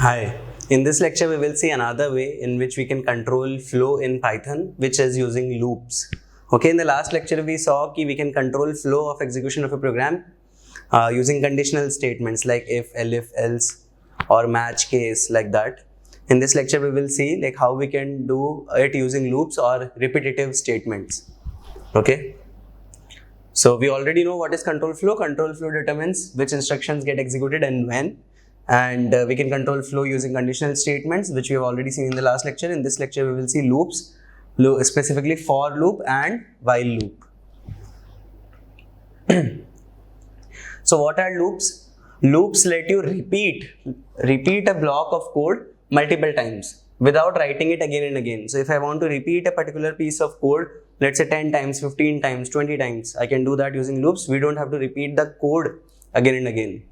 Hi. In this lecture, we will see another way in which we can control flow in Python, which is using loops. Okay, in the last lecture, we saw that we can control flow of execution of a program using conditional statements like if, elif, else, or match case like that. In this lecture, we will see like how we can do it using loops or repetitive statements. Okay. So we already know what is control flow. Control flow determines which instructions get executed and when. And we can control flow using conditional statements, which we have already seen in the last lecture. In this lecture, we will see loops, specifically for loop and while loop. So what are loops? Loops let you repeat a block of code multiple times without writing it again and again. So if I want to repeat a particular piece of code, let's say 10 times, 15 times, 20 times, I can do that using loops. We don't have to repeat the code again and again.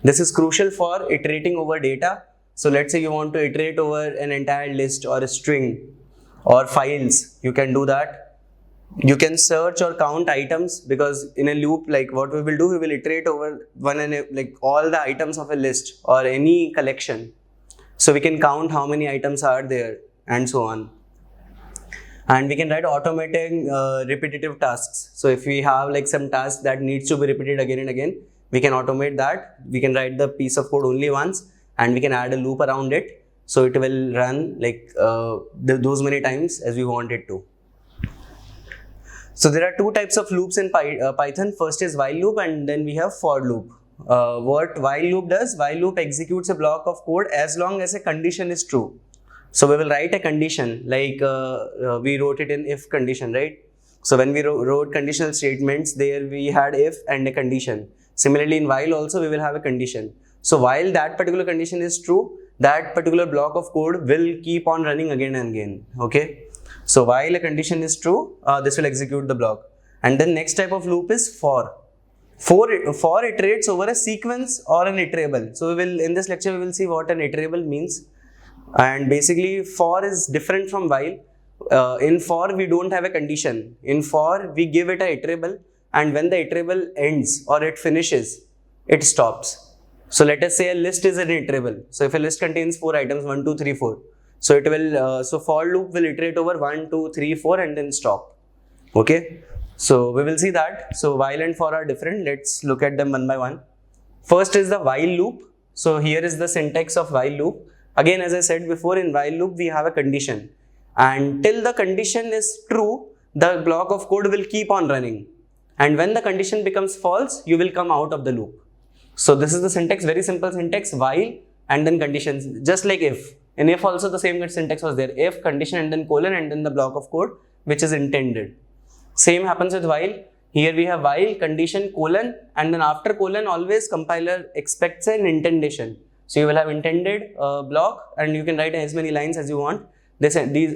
This is crucial for iterating over data. So let's say you want to iterate over an entire list or a string or files, you can do that. You can search or count items, because in a loop, like what we will do, we will iterate over all the items of a list or any collection. So we can count how many items are there and so on. And we can write automating repetitive tasks. So if we have like some task that needs to be repeated again and again, we can automate that. We can write the piece of code only once and we can add a loop around it. So it will run like those many times as we want it to. So there are two types of loops in Python. First is while loop and then we have for loop. What while loop does? While loop executes a block of code as long as a condition is true. So we will write a condition like we wrote it in if condition, right? So when we wrote conditional statements, there we had if and a condition. Similarly, in while also we will have a condition. So while that particular condition is true, that particular block of code will keep on running again and again. Okay. So while a condition is true, this will execute the block. And then next type of loop is for. For iterates over a sequence or an iterable. So we will, in this lecture, we will see what an iterable means. And basically for is different from while. In for we don't have a condition. In for we give it a iterable, and when the iterable ends or it finishes, it stops. So let us say a list is an iterable. So if a list contains 4 items, 1, 2, 3, 4. So it will, so for loop will iterate over 1, 2, 3, 4 and then stop. Okay. So we will see that. So while and for are different. Let's look at them one by one. First is the while loop. So here is the syntax of while loop. Again, as I said before, in while loop we have a condition. And till the condition is true, the block of code will keep on running. And when the condition becomes false, you will come out of the loop. So this is the syntax, very simple syntax, while and then conditions, just like if. In if also the same syntax was there, if, condition and then colon and then the block of code which is intended. Same happens with while. Here we have while, condition, colon, and then after colon always compiler expects an intentation. So you will have intended block and you can write as many lines as you want.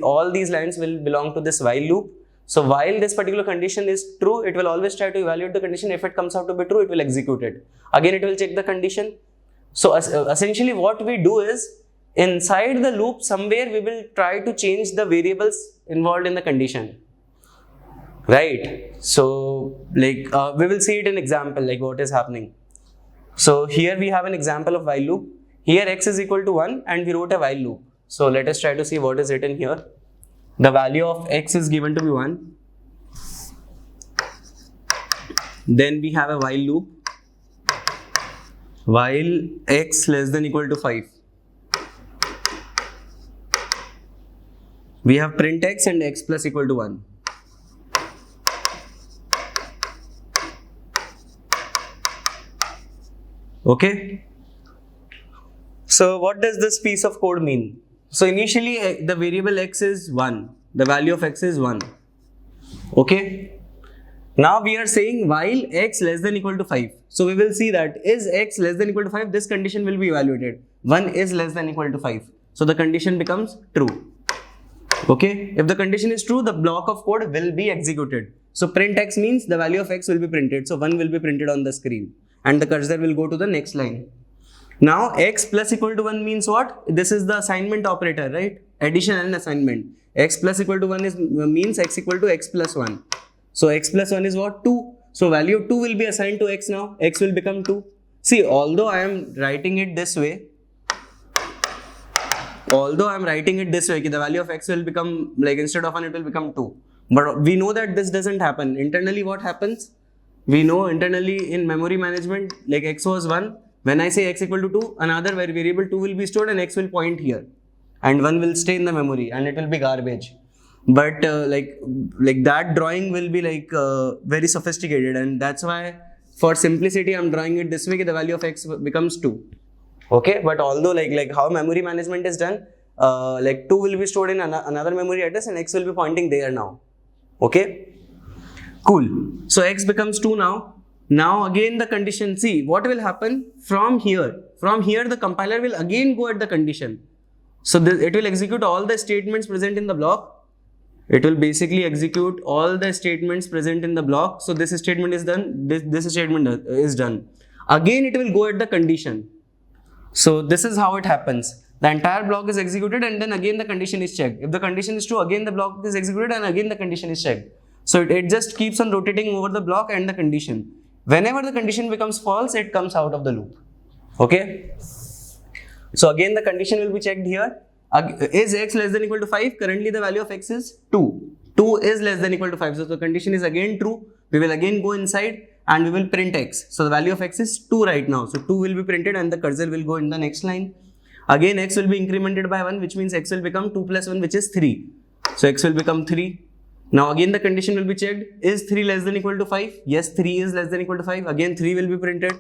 All these lines will belong to this while loop. So while this particular condition is true, it will always try to evaluate the condition. If it comes out to be true, it will execute it. Again, it will check the condition. So essentially what we do is, inside the loop somewhere we will try to change the variables involved in the condition. Right? So like we will see it in example, like what is happening. So here we have an example of while loop. Here x is equal to 1 and we wrote a while loop. So let us try to see what is written here. The value of x is given to be 1. Then we have a while loop. While x less than equal to 5. We have print x and x plus equal to 1. Okay. So what does this piece of code mean? So initially the variable x is 1. The value of x is 1. Okay. Now we are saying while x less than equal to 5. So we will see that is x less than equal to 5, this condition will be evaluated. 1 is less than equal to 5. So the condition becomes true. Okay. If the condition is true, the block of code will be executed. So print x means the value of x will be printed. So 1 will be printed on the screen and the cursor will go to the next line. Now x plus equal to 1 means what? This is the assignment operator, right? Addition and assignment. X plus equal to 1 means x equal to x plus 1. So x plus 1 is what? 2. So value of 2 will be assigned to x now. X will become 2. See, although I am writing it this way, although I'm writing it this way, the value of x will become, like instead of 1 it will become 2. But we know that this doesn't happen. Internally what happens? We know internally in memory management, like x was 1. When I say x equal to 2, another variable 2 will be stored and x will point here. And 1 will stay in the memory and it will be garbage. But like that drawing will be like very sophisticated, and that's why for simplicity I'm drawing it this way, the value of x becomes 2. Okay, but although like how memory management is done, like 2 will be stored in another memory address and x will be pointing there now. Okay, cool. So x becomes 2 now. Now again the condition, see what will happen from here. From here the compiler will again go at the condition. So it will execute all the statements present in the block. It will basically execute all the statements present in the block. So this statement is done, this statement is done. Again it will go at the condition. So this is how it happens. The entire block is executed and then again the condition is checked. If the condition is true, again the block is executed and again the condition is checked. So it just keeps on rotating over the block and the condition. Whenever the condition becomes false, it comes out of the loop. Okay. So again the condition will be checked here. Is x less than equal to 5? Currently the value of x is 2. 2 is less than equal to 5. So the condition is again true. We will again go inside and we will print x. So the value of x is 2 right now. So 2 will be printed and the cursor will go in the next line. Again x will be incremented by 1, which means x will become 2 plus 1, which is 3. So x will become 3. Now again the condition will be checked. Is 3 less than equal to 5? Yes, 3 is less than equal to 5. Again 3 will be printed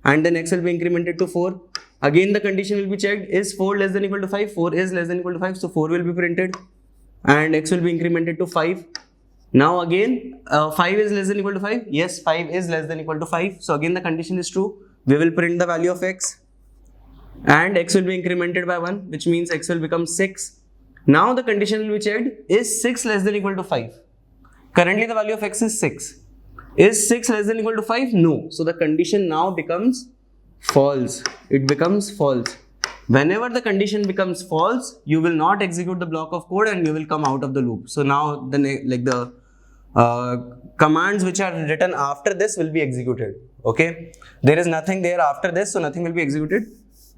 and then x will be incremented to 4. Again the condition will be checked. Is 4 less than equal to 5? 4 is less than equal to 5. So 4 will be printed and x will be incremented to 5. Now again 5 is less than equal to 5. Yes, 5 is less than equal to 5. So again the condition is true. We will print the value of x and x will be incremented by 1, which means x will become 6. Now the condition will be checked. Is 6 less than equal to 5? Currently the value of x is 6. Is 6 less than equal to 5? No. So the condition now becomes false. It becomes false. Whenever the condition becomes false, you will not execute the block of code and you will come out of the loop. So now the commands which are written after this will be executed. Okay, there is nothing there after this, so nothing will be executed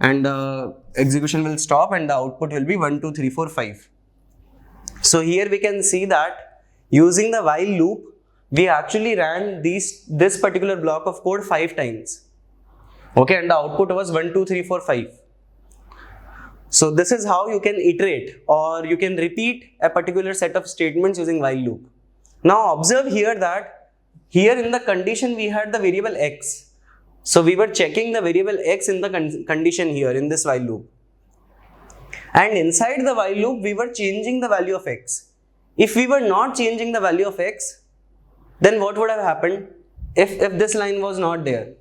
and execution will stop and the output will be 1, 2, 3, 4, 5. So here we can see that using the while loop, we actually ran this particular block of code 5 times. Okay, and the output was 1, 2, 3, 4, 5. So this is how you can iterate or you can repeat a particular set of statements using while loop. Now observe here that here in the condition we had the variable x. So we were checking the variable x in the condition here in this while loop. And inside the while loop we were changing the value of x. If we were not changing the value of x, then what would have happened if this line was not there?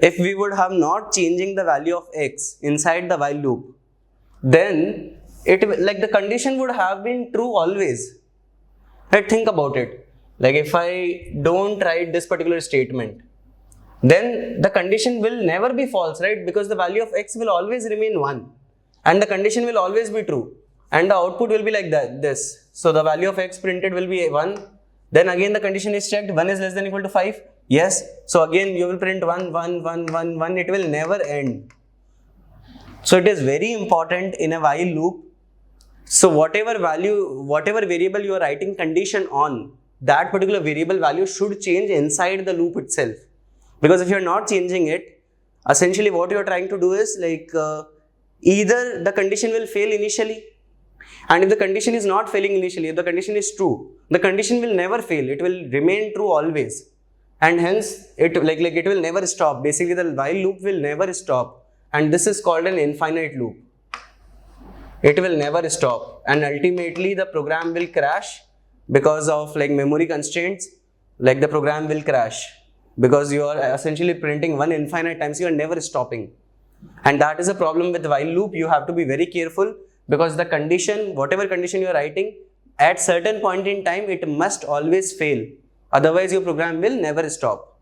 If we would have not changing the value of x inside the while loop, then the condition would have been true always. Right, think about it. Like if I don't write this particular statement, then the condition will never be false, right? Because the value of x will always remain 1 and the condition will always be true and the output will be like this. So the value of x printed will be 1. Then again the condition is checked. 1 is less than equal to 5. Yes. So again you will print 1, 1, 1, 1, 1. It will never end. So it is very important in a while loop. So whatever variable you are writing condition on, that particular variable value should change inside the loop itself. Because if you are not changing it, essentially what you are trying to do is either the condition will fail initially, and if the condition is not failing initially, if the condition is true, the condition will never fail. It will remain true always. And hence it will never stop. Basically the while loop will never stop. And this is called an infinite loop. It will never stop. And ultimately the program will crash because of memory constraints. The program will crash because you are essentially printing one infinite times. You are never stopping. And that is a problem with while loop. You have to be very careful because the condition, whatever condition you are writing, at certain point in time, it must always fail. Otherwise, your program will never stop.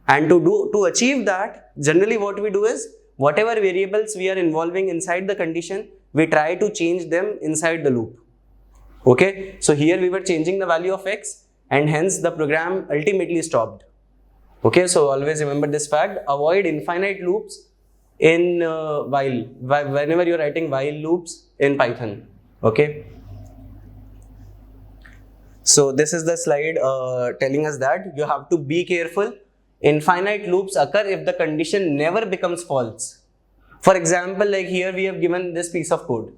And to achieve that, generally what we do is, whatever variables we are involving inside the condition, we try to change them inside the loop. Okay, so here we were changing the value of x and hence the program ultimately stopped. Okay, so always remember this fact, avoid infinite loops in whenever you're writing while loops in Python. Okay. So this is the slide telling us that you have to be careful. Infinite loops occur if the condition never becomes false. For example, like here we have given this piece of code.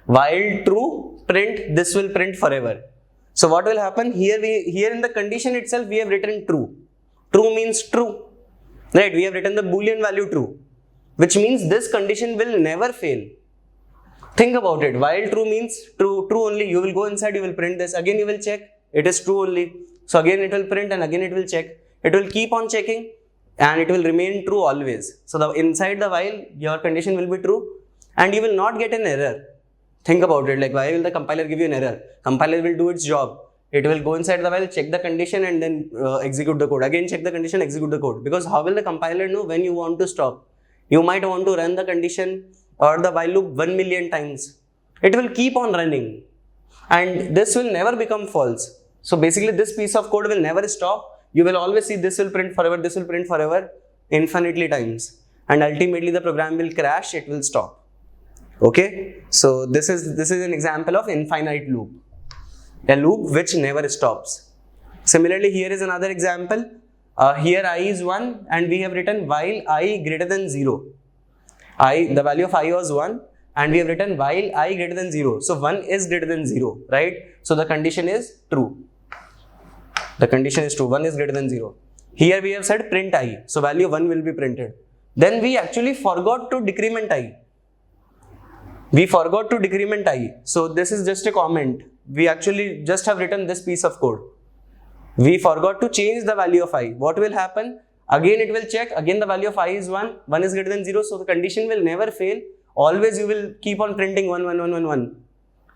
While true, print, this will print forever. So what will happen here? Here in the condition itself we have written true. True means true, right? We have written the Boolean value true, which means this condition will never fail. Think about it. While true means true only. You will go inside, you will print this. Again you will check, it is true only. So again it will print and again it will check. It will keep on checking and it will remain true always. So the inside the while your condition will be true and you will not get an error. Think about it, like why will the compiler give you an error? Compiler will do its job. It will go inside the while, check the condition and then execute the code. Again check the condition, execute the code. Because how will the compiler know when you want to stop? You might want to run the condition or the while loop 1 million times. It will keep on running and this will never become false. So basically this piece of code will never stop. You will always see this will print forever, infinitely times. And ultimately the program will crash, it will stop. Okay, so this is an example of infinite loop, a loop which never stops. Similarly, here is another example. Here I is 1 and we have written while I greater than 0. The value of I was 1 and we have written while I greater than 0. So 1 is greater than 0, right? So the condition is true. The condition is true, 1 is greater than 0. Here we have said print I, so value 1 will be printed. Then we actually forgot to decrement I. We forgot to decrement I. So this is just a comment. We actually just have written this piece of code. We forgot to change the value of I. What will happen? Again it will check. Again the value of I is 1. 1 is greater than 0. So the condition will never fail. Always you will keep on printing 1, 1, 1, 1, 1.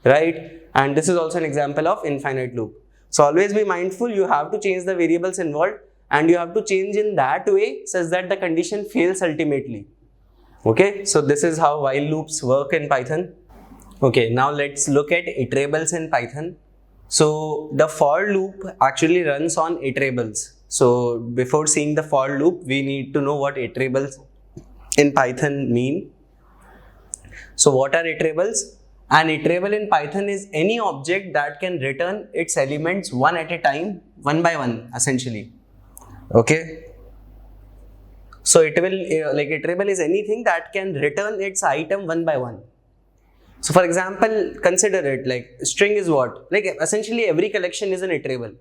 Right? And this is also an example of infinite loop. So always be mindful. You have to change the variables involved. And you have to change in that way such that the condition fails ultimately. Okay, so this is how while loops work in Python. Okay, now let's look at iterables in Python. So the for loop actually runs on iterables. So before seeing the for loop, we need to know what iterables in Python mean. So what are iterables? An iterable in Python is any object that can return its elements one at a time, one by one, essentially. Okay. So it will iterable is anything that can return its item one by one. So for example, consider it like string is what? Like essentially every collection is an iterable.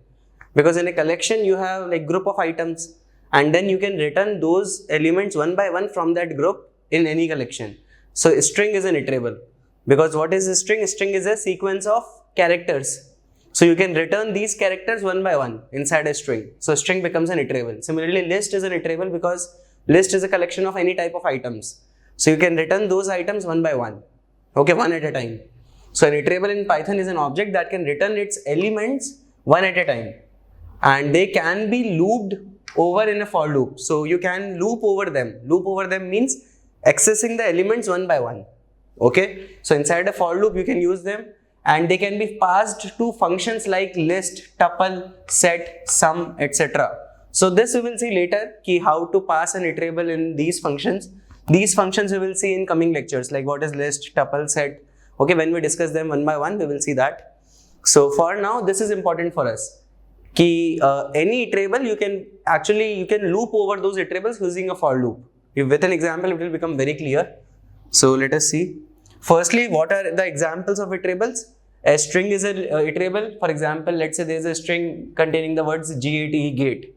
Because in a collection you have like group of items and then you can return those elements one by one from that group in any collection. So a string is an iterable. Because what is a string? A string is a sequence of characters. So you can return these characters one by one inside a string. So a string becomes an iterable. Similarly, list is an iterable because list is a collection of any type of items. So you can return those items one by one. Okay, one at a time. So an iterable in Python is an object that can return its elements one at a time. And they can be looped over in a for loop. So you can loop over them. Loop over them means accessing the elements one by one. Okay. So inside a for loop you can use them and they can be passed to functions like list, tuple, set, sum, etc. So this we will see later how to pass an iterable in these functions. These functions we will see in coming lectures like what is list, tuple, set. Okay, when we discuss them one by one we will see that. So for now this is important for us. Any iterable you can loop over those iterables using a for loop. With an example it will become very clear. So let us see. Firstly, what are the examples of iterables? A string is an iterable. For example, let's say there is a string containing the words GATE, gate.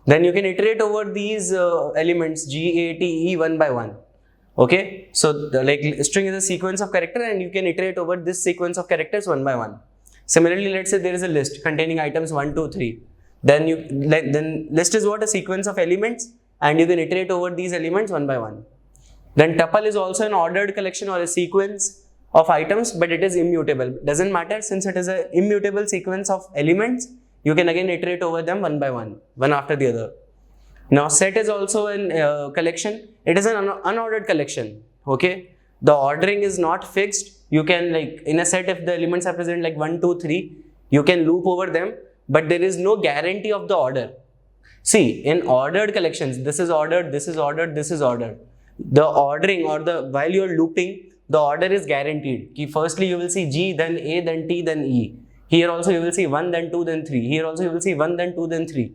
Then you can iterate over these elements GATE one by one. Okay, so string is a sequence of characters and you can iterate over this sequence of characters one by one. Similarly, let's say there is a list containing items 1, 2, 3. Then list is what? A sequence of elements and you can iterate over these elements one by one. Then tuple is also an ordered collection or a sequence of items, but it is immutable. Doesn't matter, since it is an immutable sequence of elements, you can again iterate over them one by one, one after the other. Now set is also a collection. It is an unordered collection. Okay, the ordering is not fixed. You can in a set, if the elements are present like 1, 2, 3, you can loop over them, but there is no guarantee of the order. See, in ordered collections, this is ordered, this is ordered, this is ordered. the ordering or the while you're looping, the order is guaranteed. Firstly you will see G, then A, then T, then E. Here also you will see 1, then 2, then 3. Here also you will see 1, then 2, then 3.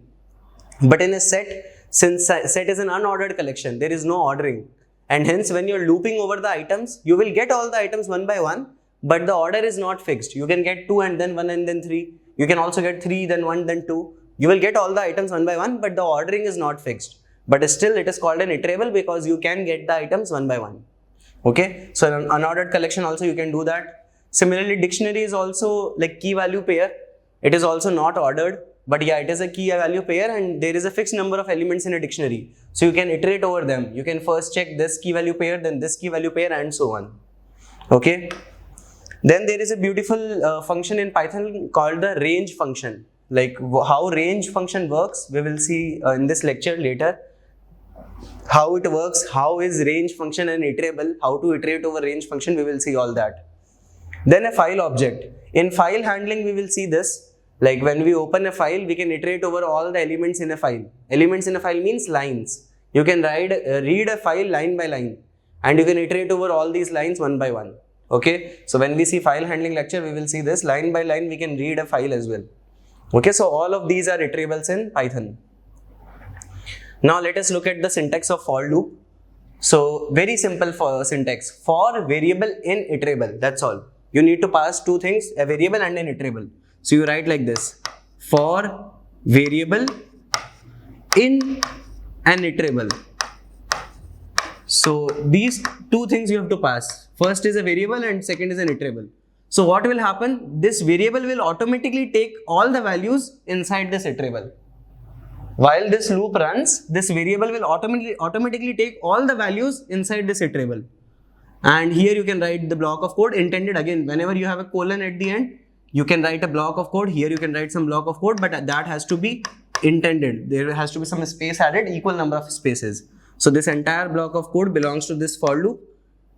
But in a set, since set is an unordered collection, there is no ordering. And hence when you're looping over the items, you will get all the items one by one, but the order is not fixed. You can get 2 and then 1 and then 3. You can also get 3, then 1, then 2. You will get all the items one by one, but the ordering is not fixed. But still it is called an iterable because you can get the items one by one. Okay, so in an unordered collection also you can do that. Similarly, dictionary is also like key value pair. It is also not ordered, but yeah, it is a key value pair and there is a fixed number of elements in a dictionary. So you can iterate over them. You can first check this key value pair, then this key value pair and so on. Okay. Then there is a beautiful function in Python called the range function. Like how range function works, we will see in this lecture later. How it works, how is range function an iterable, how to iterate over range function, we will see all that. Then a file object. In file handling, we will see this. Like when we open a file, we can iterate over all the elements in a file. Elements in a file means lines. You can read a file line by line and you can iterate over all these lines one by one. Okay, so when we see file handling lecture, we will see this line by line, we can read a file as well. Okay, so all of these are iterables in Python. Now let us look at the syntax of for loop. So very simple for syntax. For variable in iterable, that's all. You need to pass two things, a variable and an iterable. So you write like this, for variable in an iterable. So these two things you have to pass. First is a variable and second is an iterable. So what will happen? This variable will automatically take all the values inside this iterable. While this loop runs, this variable will automatically take all the values inside this iterable. And here you can write the block of code intended. Again, whenever you have a colon at the end, you can write a block of code. Here you can write some block of code, but that has to be intended. There has to be some space added, equal number of spaces. So this entire block of code belongs to this for loop.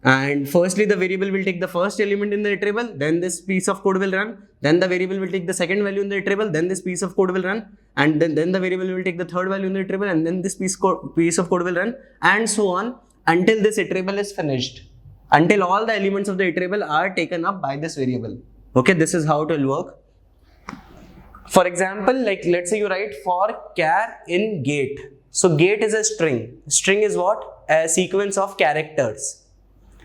And firstly, the variable will take the first element in the iterable, then this piece of code will run, then the variable will take the second value in the iterable, then this piece of code will run, and then the variable will take the third value in the iterable, and then this piece of code will run, and so on until this iterable is finished, until all the elements of the iterable are taken up by this variable. Okay, this is how it will work. For example, like let's say you write for char in gate. So gate is a string. String is what? A sequence of characters.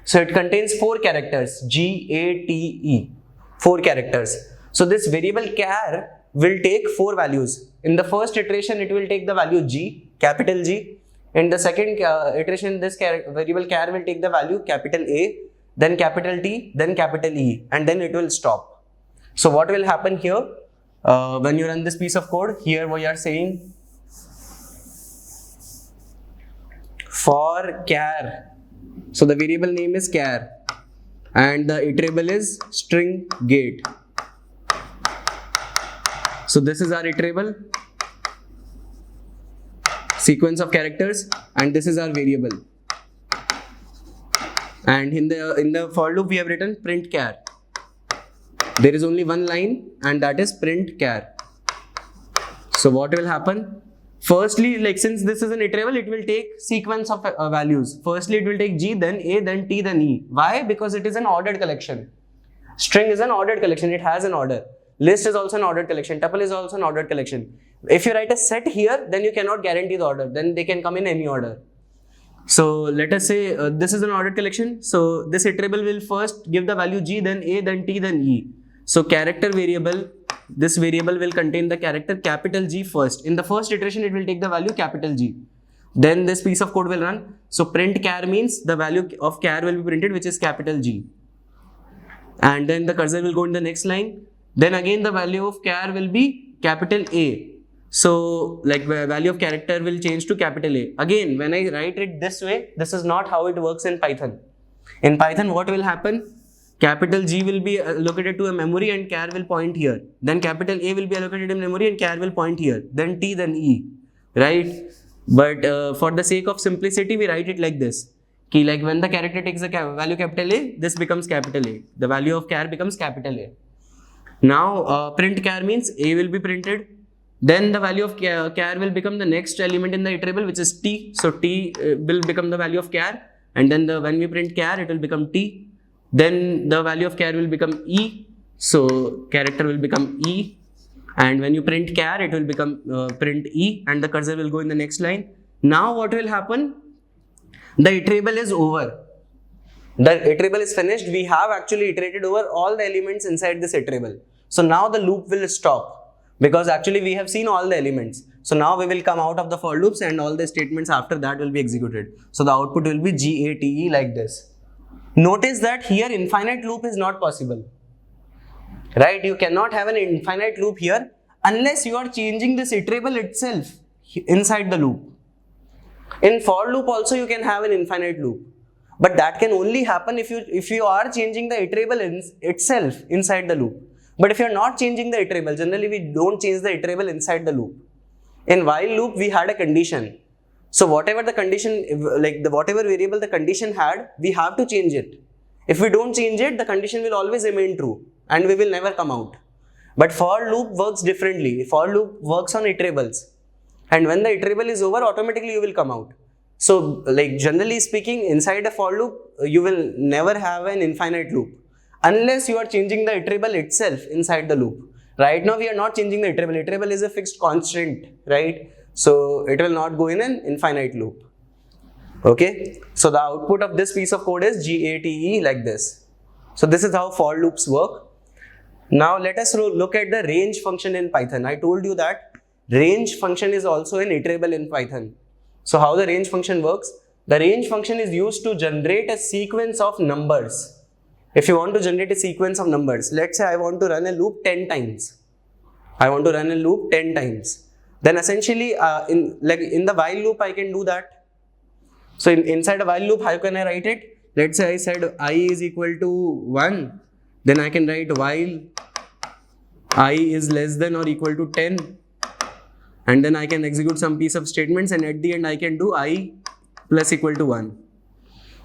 So it contains 4 characters, G, A, T, E, 4 characters. So this variable char will take 4 values. In the first iteration, it will take the value G, capital G. In the second iteration, this variable char will take the value capital A, then capital T, then capital E, and then it will stop. So what will happen here? When you run this piece of code, here we are saying for char. So the variable name is char and the iterable is string gate. So this is our iterable sequence of characters and this is our variable. And in the for loop we have written print char. There is only one line and that is print char. So what will happen? Firstly, like since this is an iterable, it will take sequence of values. Firstly, it will take G, then A, then T, then E. Why? Because it is an ordered collection. String is an ordered collection. It has an order. List is also an ordered collection. Tuple is also an ordered collection. If you write a set here, then you cannot guarantee the order. Then they can come in any order. So let us say this is an ordered collection. So this iterable will first give the value G, then A, then T, then E. So character variable. This variable will contain the character capital G first. In the first iteration, it will take the value capital G. Then this piece of code will run. So print char means the value of char will be printed, which is capital G. And then the cursor will go in the next line. Then again the value of char will be capital A. So like the value of character will change to capital A. Again, when I write it this way, this is not how it works in Python. In Python, what will happen? Capital G will be allocated to a memory and char will point here. Then capital A will be allocated in memory and char will point here. Then T, then E, right? But for the sake of simplicity, we write it like this. Ki like when the character takes the value capital A, this becomes capital A. The value of char becomes capital A. Now print char means A will be printed. Then the value of char will become the next element in the iterable, which is T. So T will become the value of char. and then when we print char, it will become t. Then the value of char will become e, so character will become e. And when you print char, it will become print e, and the cursor will go in the next line. Now what will happen? The iterable is over. The iterable is finished. We have actually iterated over all the elements inside this iterable. So now the loop will stop, because actually we have seen all the elements. So now we will come out of the for loops, and all the statements after that will be executed. So the output will be GATE like this. Notice that here infinite loop is not possible. Right? You cannot have an infinite loop here unless you are changing this iterable itself inside the loop. In for loop also you can have an infinite loop, but that can only happen if you are changing the iterable itself inside the loop. But if you are not changing the iterable, generally we don't change the iterable inside the loop. In while loop we had a condition. So whatever the condition, whatever variable the condition had, we have to change it. If we don't change it, the condition will always remain true and we will never come out. But for loop works differently. For loop works on iterables. And when the iterable is over, automatically you will come out. So generally speaking, inside a for loop, you will never have an infinite loop unless you are changing the iterable itself inside the loop. Right now we are not changing the iterable. Iterable is a fixed constant, right? So it will not go in an infinite loop. Okay. So the output of this piece of code is GATE like this. So this is how for loops work. Now let us look at the range function in Python. I told you that range function is also an iterable in Python. So how the range function works? The range function is used to generate a sequence of numbers. If you want to generate a sequence of numbers, let's say I want to run a loop 10 times. I want to run a loop 10 times. Then essentially in the while loop I can do that. So inside a while loop, how can I write it? Let's say I said I is equal to 1. Then I can write while I is less than or equal to 10. And then I can execute some piece of statements, and at the end I can do I plus equal to 1.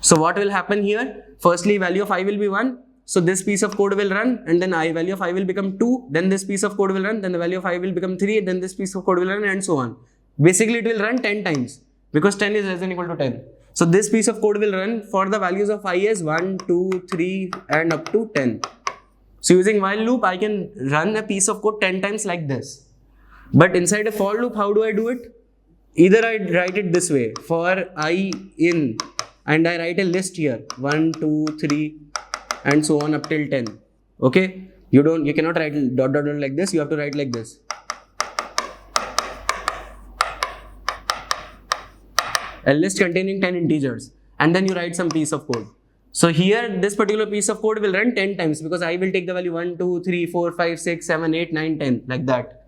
So what will happen here? Firstly, value of I will be 1. So this piece of code will run, and then value of I will become 2. Then this piece of code will run. Then the value of I will become 3. Then this piece of code will run, and so on. Basically it will run 10 times because 10 is less than equal to 10. So this piece of code will run for the values of I as 1, 2, 3 and up to 10. So using while loop, I can run a piece of code 10 times like this. But inside a for loop, how do I do it? Either I write it this way, for I in, and I write a list here, 1, 2, 3 and so on up till 10. Okay? You cannot write dot dot dot like this, you have to write like this. A list containing 10 integers, and then you write some piece of code. So here this particular piece of code will run 10 times because I will take the value 1, 2, 3, 4, 5, 6, 7, 8, 9, 10 like that.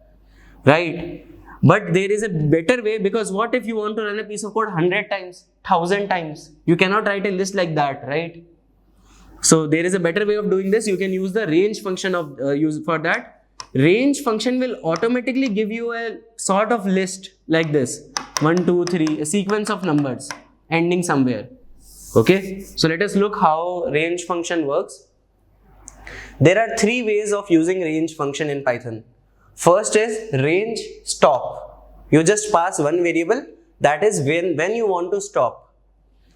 Right? But there is a better way, because what if you want to run a piece of code 100 times, 1000 times? You cannot write a list like that, right? So there is a better way of doing this. You can use the range function for that. Range function will automatically give you a sort of list like this, 1, 2, 3, a sequence of numbers ending somewhere. Okay, so let us look how range function works. There are 3 ways of using range function in Python. First is range stop. You just pass one variable, that is when you want to stop.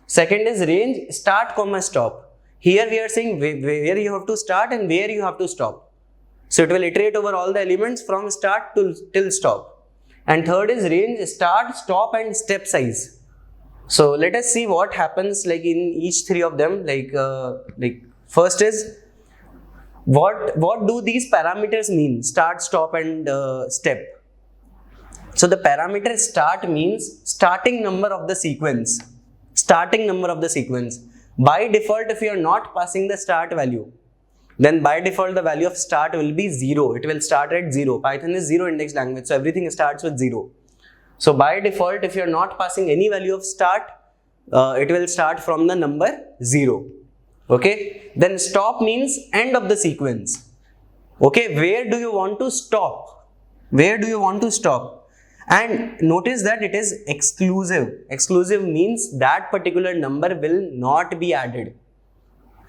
Second is range start comma stop. Here we are saying where you have to start and where you have to stop. So it will iterate over all the elements from start till stop. And third is range start, stop and step size. So let us see what happens in each 3 of them. First is what do these parameters mean? Start, stop and step. So the parameter start means starting number of the sequence. Starting number of the sequence. By default, if you are not passing the start value, then by default the value of start will be 0. It will start at 0. Python is 0 index language, so everything starts with 0. So by default, if you are not passing any value of start, it will start from the number 0. Okay. Then stop means end of the sequence. Okay. Where do you want to stop? Where do you want to stop? And notice that it is exclusive. Exclusive means that particular number will not be added.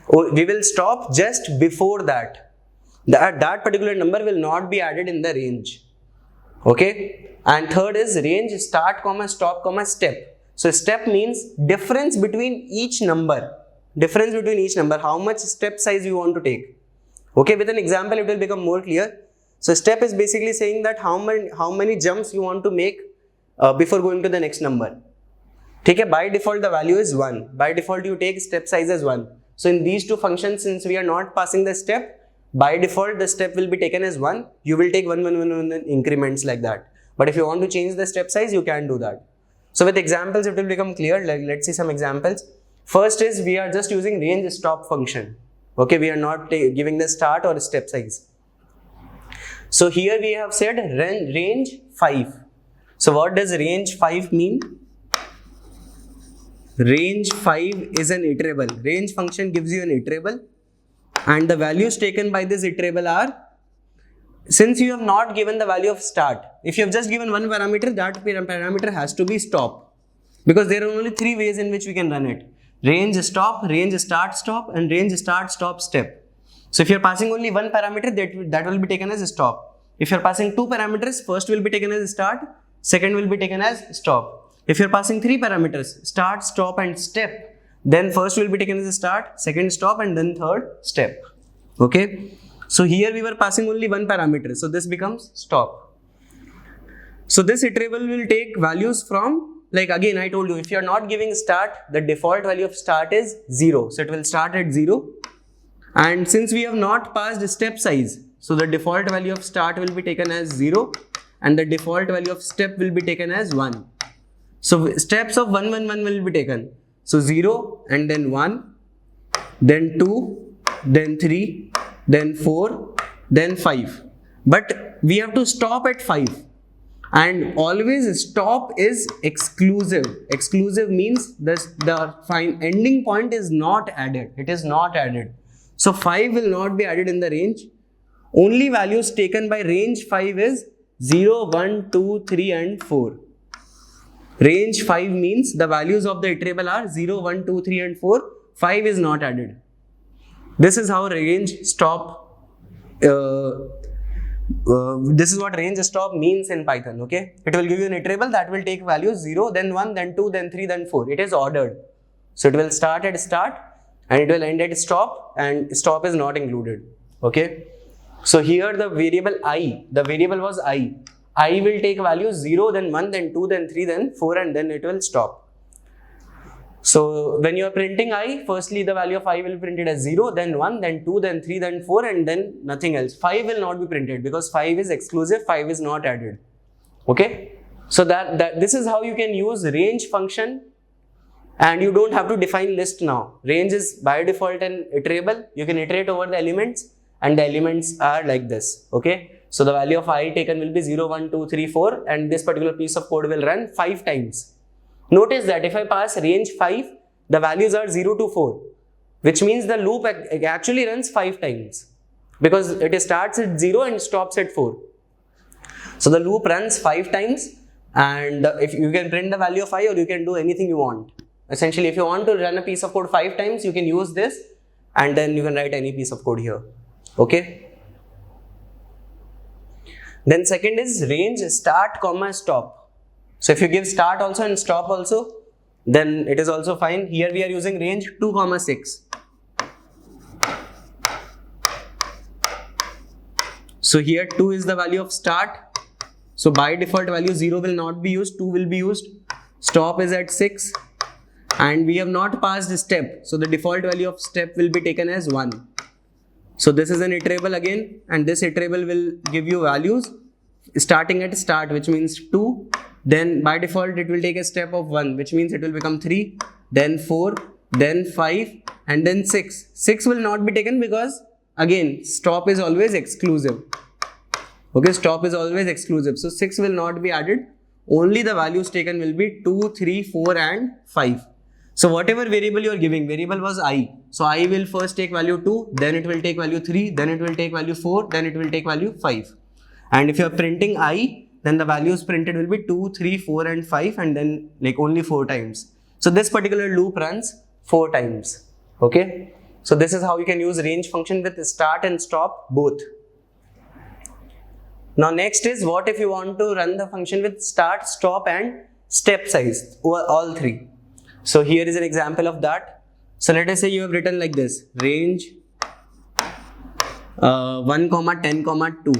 We will stop just before that. That particular number will not be added in the range. Okay. And third is range start comma stop comma step. So step means difference between each number. Difference between each number, how much step size you want to take. Okay, with an example it will become more clear. So step is basically saying that how many jumps you want to make before going to the next number. Okay, by default the value is 1. By default you take step size as 1. So in these two functions, since we are not passing the step, by default the step will be taken as 1. You will take 1 increments like that. But if you want to change the step size, you can do that. So with examples it will become clear. Like, let's see some examples. First is we are just using range stop function. Okay, we are not giving the start or step size. So here we have said range 5. So what does range 5 mean? Range 5 is an iterable. Range function gives you an iterable, and the values taken by this iterable are, since you have not given the value of start, if you have just given one parameter, that parameter has to be stop, because there are only 3 ways in which we can run it: range stop, range start stop, and range start stop step. So if you are passing only one parameter, that will be taken as stop. If you are passing 2 parameters, first will be taken as start, second will be taken as stop. If you are passing 3 parameters, start, stop and step, then first will be taken as start, second stop and then third step. Okay. So here we were passing only one parameter, so this becomes stop. So this iterable will take values from, like again I told you, if you are not giving start, the default value of start is 0. So it will start at 0. And since we have not passed step size, so the default value of start will be taken as 0 and the default value of step will be taken as 1. So steps of 1, 1, 1 will be taken. So 0 and then 1, then 2, then 3, then 4, then 5. But we have to stop at 5. And always stop is exclusive. Exclusive means the ending point is not added. It is not added. So 5 will not be added in the range. Only values taken by range 5 is 0, 1, 2, 3 and 4. Range 5 means the values of the iterable are 0, 1, 2, 3 and 4. 5 is not added. This is how range stop, this is what range stop means in Python. Okay, it will give you an iterable that will take values 0, then 1, then 2, then 3, then 4. It is ordered. So it will start at start and it will end at stop, and stop is not included. Okay. So here the variable I, the variable was I will take values 0, then 1, then 2, then 3, then 4 and then it will stop. So when you are printing I, firstly the value of I will be printed as 0, then 1, then 2, then 3, then 4 and then nothing else. 5 will not be printed because 5 is exclusive, 5 is not added. Okay. So this is how you can use range function, and you don't have to define list now. Range is by default an iterable. You can iterate over the elements and the elements are like this. Okay. So the value of I taken will be 0, 1, 2, 3, 4 and this particular piece of code will run 5 times. Notice that if I pass range 5, the values are 0 to 4, which means the loop actually runs 5 times because it starts at 0 and stops at 4. So the loop runs 5 times, and if you can print the value of I or you can do anything you want. Essentially, if you want to run a piece of code 5 times, you can use this and then you can write any piece of code here. Okay. Then second is range start comma stop. So if you give start also and stop also, then it is also fine. Here we are using range 2 comma 6. So here 2 is the value of start. So by default value 0 will not be used, 2 will be used. Stop is at 6 and we have not passed step. So the default value of step will be taken as 1. So this is an iterable again, and this iterable will give you values starting at start, which means 2. Then by default it will take a step of 1, which means it will become 3, then 4, then 5 and then 6. 6 will not be taken because again stop is always exclusive. Okay, stop is always exclusive. So 6 will not be added. Only the values taken will be 2, 3, 4 and 5. So whatever variable you are giving, variable was I. So I will first take value 2, then it will take value 3, then it will take value 4, then it will take value 5. And if you are printing I, then the values printed will be 2, 3, 4 and 5 and then like only 4 times. So this particular loop runs 4 times. Okay. So this is how you can use range function with start and stop both. Now next is, what if you want to run the function with start, stop and step size, all three. So here is an example of that. So let us say you have written like this, range 1, 10, 2.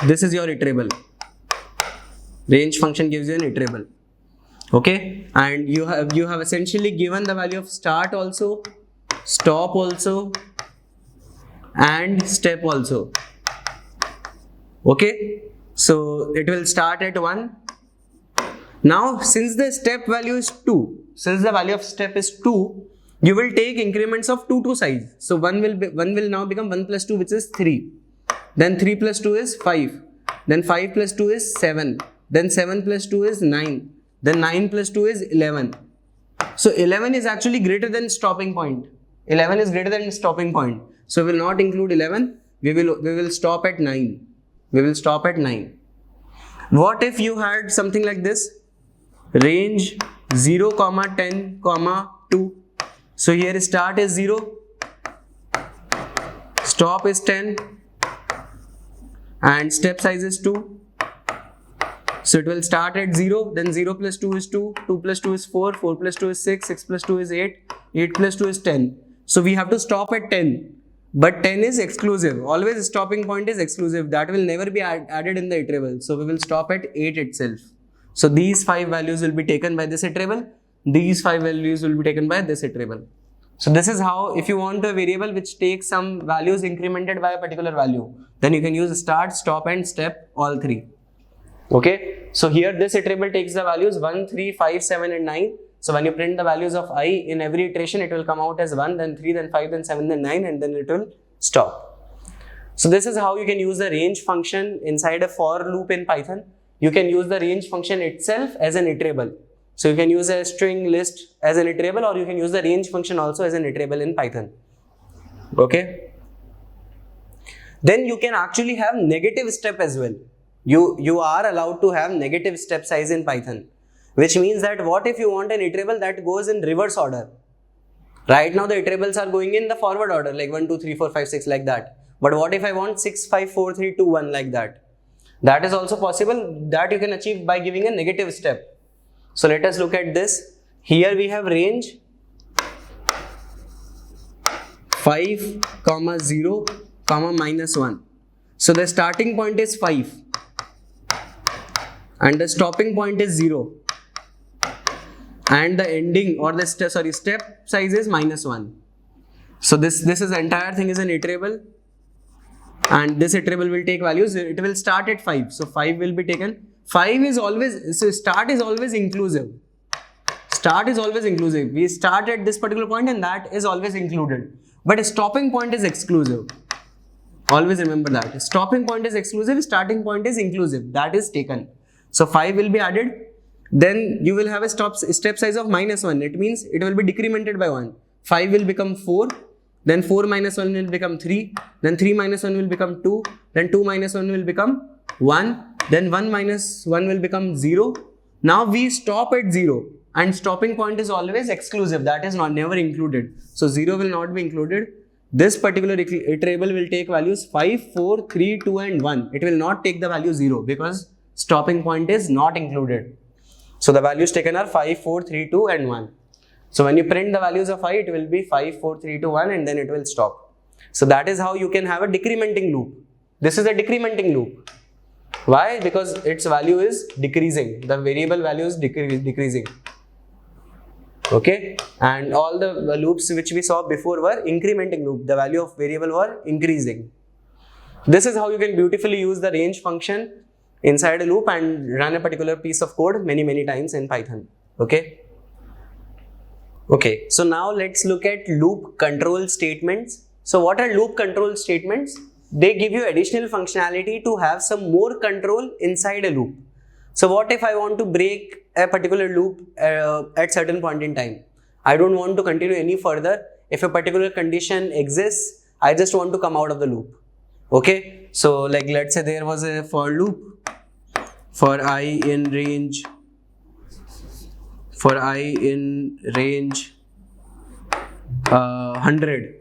This is your iterable. Range function gives you an iterable. Okay, and you have essentially given the value of start also, stop also, and step also. Okay, so it will start at 1. Now since the step value is 2, since the value of step is 2, you will take increments of 2 size. So 1 will now become 1 plus 2, which is 3. Then 3 plus 2 is 5. Then 5 plus 2 is 7. Then 7 plus 2 is 9. Then 9 plus 2 is 11. So 11 is actually greater than stopping point. 11 is greater than stopping point. So we will not include 11. We will stop at 9. We will stop at 9. What if you had something like this? Range 0, 10, 2. So here start is 0. Stop is 10. And step size is 2. So it will start at 0, then 0 plus 2 is 2, 2 plus 2 is 4, 4 plus 2 is 6, 6 plus 2 is 8, 8 plus 2 is 10. So we have to stop at 10. But 10 is exclusive. Always stopping point is exclusive. That will never be added in the iterable. So we will stop at 8 itself. So these 5 values will be taken by this iterable. These 5 values will be taken by this iterable. So this is how, if you want a variable which takes some values incremented by a particular value, then you can use start, stop and step, all three. Okay, so here this iterable takes the values 1, 3, 5, 7 and 9. So when you print the values of I in every iteration, it will come out as 1, then 3, then 5, then 7, then 9 and then it will stop. So this is how you can use the range function inside a for loop in Python. You can use the range function itself as an iterable. So you can use a string list as an iterable, or you can use the range function also as an iterable in Python. Okay. Then you can actually have negative step as well. You are allowed to have negative step size in Python, which means that what if you want an iterable that goes in reverse order? Right now the iterables are going in the forward order, like 1, 2, 3, 4, 5, 6 like that. But what if I want 6, 5, 4, 3, 2, 1 like that? That is also possible. That you can achieve by giving a negative step. So let us look at this. Here we have range 5, 0, -1. So the starting point is 5 and the stopping point is 0 and the ending or the step size is -1. So this is entire thing is an iterable, and this iterable will take values. It will start at 5. So 5 will be taken. 5 is always, so start is always inclusive. Start is always inclusive. We start at this particular point and that is always included. But stopping point is exclusive. Always remember that. Stopping point is exclusive, starting point is inclusive. That is taken. So 5 will be added. Then you will have a step size of -1. It means it will be decremented by 1. 5 will become 4. Then 4 minus 1 will become 3. Then 3 minus 1 will become 2. Then 2 minus 1 will become 1. Then 1 minus 1 will become 0. Now we stop at 0. And stopping point is always exclusive. That is never included. So 0 will not be included. This particular iterable will take values 5, 4, 3, 2 and 1. It will not take the value 0 because stopping point is not included. So the values taken are 5, 4, 3, 2 and 1. So when you print the values of I, it will be 5, 4, 3, 2, 1 and then it will stop. So that is how you can have a decrementing loop. This is a decrementing loop. Why? Because its value is decreasing. The variable value is decreasing. Okay, and all the loops which we saw before were incrementing loop. The value of variable were increasing. This is how you can beautifully use the range function inside a loop and run a particular piece of code many times in Python. Okay. Okay, so now let's look at loop control statements. So what are loop control statements? They give you additional functionality to have some more control inside a loop. So what if I want to break a particular loop at certain point in time? I don't want to continue any further. If a particular condition exists, I just want to come out of the loop. Okay, so like let's say there was a for loop for I in range 100.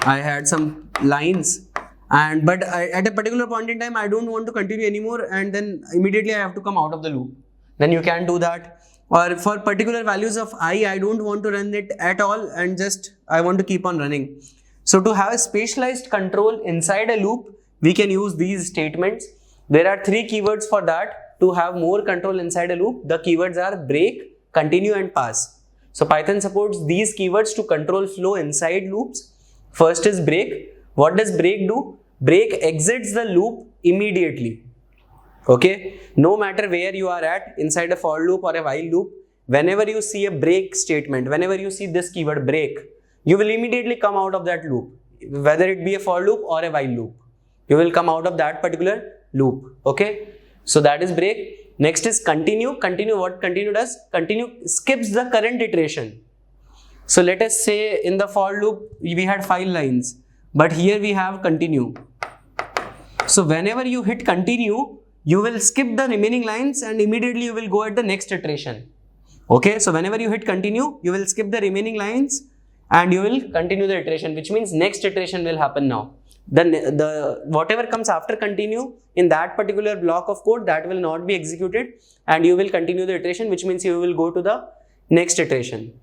I had some lines and but at a particular point in time I don't want to continue anymore, and then immediately I have to come out of the loop. Then you can do that. Or for particular values of I don't want to run it at all, and just I want to keep on running. So to have a spatialized control inside a loop, we can use these statements. There are 3 keywords for that. To have more control inside a loop, the keywords are break, continue and pass. So Python supports these keywords to control flow inside loops. First is break. What does break do? Break exits the loop immediately. Okay, no matter where you are at inside a for loop or a while loop, whenever you see a break statement, whenever you see this keyword break, you will immediately come out of that loop, whether it be a for loop or a while loop. You will come out of that particular loop. Okay, so that is break. Next is continue. Continue, what continue does? Continue skips the current iteration. So let us say in the for loop we had 5 lines, but here we have continue. So whenever you hit continue, you will skip the remaining lines and immediately you will go at the next iteration. Okay, so whenever you hit continue, you will skip the remaining lines and you will continue the iteration, which means next iteration will happen now. Then the whatever comes after continue in that particular block of code, that will not be executed and you will continue the iteration, which means you will go to the next iteration.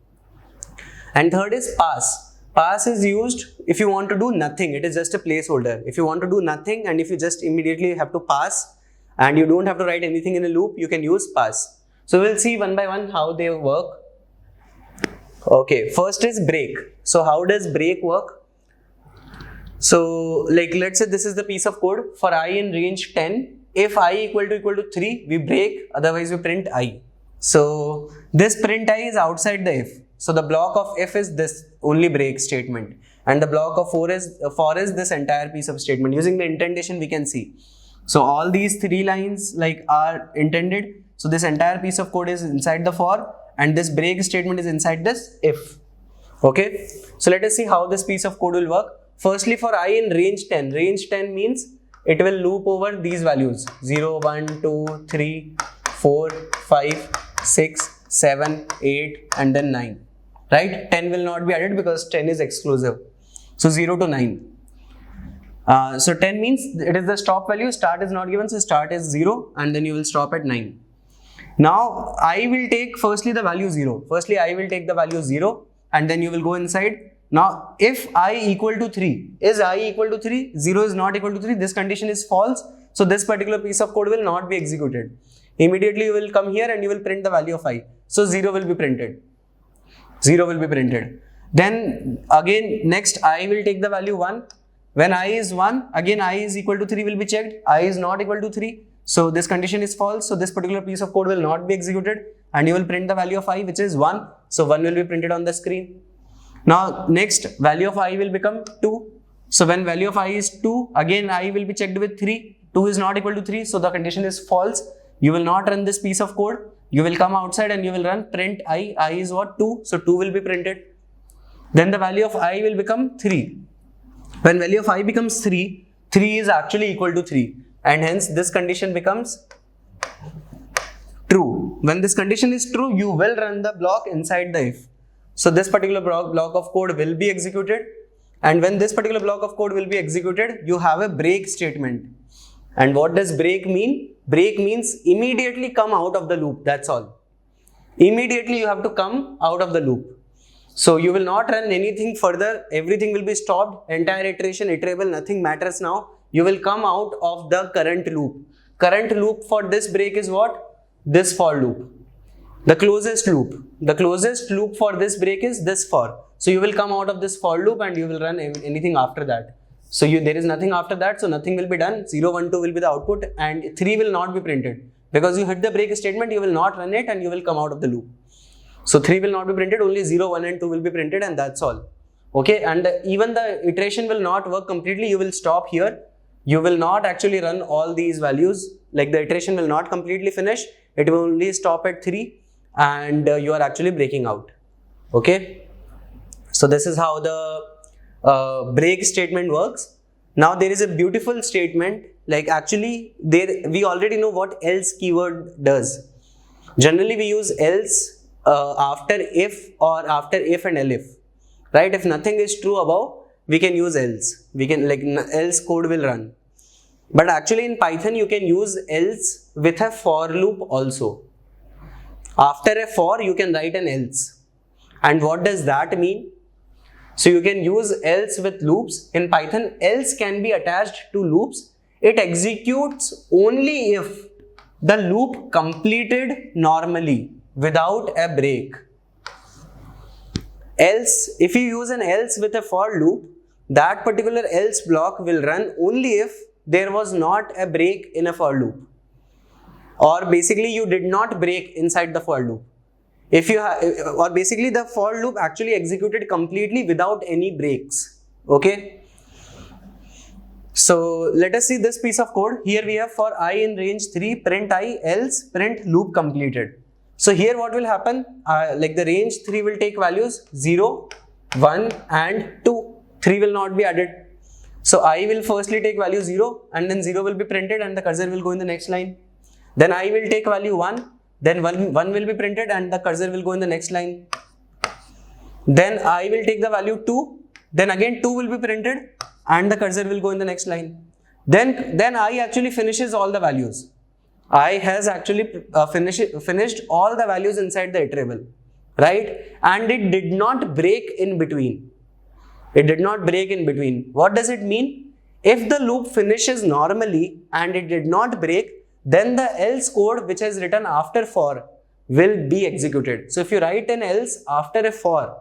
And third is pass. Pass is used if you want to do nothing. It is just a placeholder. If you want to do nothing and if you just immediately have to pass and you don't have to write anything in a loop, you can use pass. So we'll see one by one how they work. Okay, first is break. So how does break work? So like let's say this is the piece of code for I in range 10. If I equal to 3, we break, otherwise we print I. So this print I is outside the if. So the block of if is this only break statement, and the block of for is this entire piece of statement. Using the indentation we can see. So all these 3 lines like are intended. So this entire piece of code is inside the for, and this break statement is inside this if. Okay. So let us see how this piece of code will work. Firstly, for I in range 10. Range 10 means it will loop over these values 0, 1, 2, 3, 4, 5, 6, 7, 8 and then 9. Right? 10 will not be added because 10 is exclusive. So 0 to 9. So 10 means it is the stop value. Start is not given, so start is 0 and then you will stop at 9. Now I will take firstly the value 0. Firstly I will take the value 0 and then you will go inside. Now if I equal to 3, is I equal to 3? 0 is not equal to 3. This condition is false. So this particular piece of code will not be executed. Immediately you will come here and you will print the value of I. So 0 will be printed. 0 will be printed. Then again next I will take the value 1. When I is 1, again I is equal to 3 will be checked. I is not equal to 3. So this condition is false. So this particular piece of code will not be executed and you will print the value of I, which is 1. So 1 will be printed on the screen. Now next value of I will become 2. So when value of I is 2, again I will be checked with 3. 2 is not equal to 3. So the condition is false. You will not run this piece of code. You will come outside and you will run print I. I is what? 2. So 2 will be printed. Then the value of I will become 3. When value of I becomes 3, 3 is actually equal to 3 and hence this condition becomes true. When this condition is true, you will run the block inside the if. So this particular block of code will be executed, and when this particular block of code will be executed, you have a break statement. And what does break mean? Break means immediately come out of the loop, that's all. Immediately you have to come out of the loop. So you will not run anything further, everything will be stopped, entire iteration, iterable, nothing matters now. You will come out of the current loop. Current loop for this break is what? This for loop. The closest loop. The closest loop for this break is this for. So you will come out of this for loop and you will run anything after that. So there is nothing after that, so nothing will be done. 0, 1, 2 will be the output and 3 will not be printed. Because you hit the break statement, you will not run it and you will come out of the loop. So 3 will not be printed, only 0, 1 and 2 will be printed and that's all. Okay, and even the iteration will not work completely. You will stop here. You will not actually run all these values. Like the iteration will not completely finish. It will only stop at 3 and you are actually breaking out. Okay. So this is how the break statement works. Now there is a beautiful statement, like actually we already know what else keyword does. Generally we use else after if or after if and elif, right? If nothing is true above, we can use else. We can else code will run. But actually in Python you can use else with a for loop also. After a for you can write an else. And what does that mean? So you can use else with loops. In Python, else can be attached to loops. It executes only if the loop completed normally without a break. Else, if you use an else with a for loop, that particular else block will run only if there was not a break in a for loop. Or basically you did not break inside the for loop. If you or basically the for loop actually executed completely without any breaks. Okay. So let us see this piece of code. Here we have for I in range 3, print I, else print loop completed. So here what will happen? Like the range 3 will take values 0, 1 and 2. 3 will not be added. So I will firstly take value 0 and then 0 will be printed and the cursor will go in the next line. Then I will take value 1, then 1 will be printed and the cursor will go in the next line. Then I will take the value 2, then again 2 will be printed and the cursor will go in the next line. Then I actually finishes all the values. I has actually finished all the values inside the iterable, right? And it did not break in between. It did not break in between. What does it mean? If the loop finishes normally and it did not break, then the else code which is written after for will be executed. So if you write an else after a for,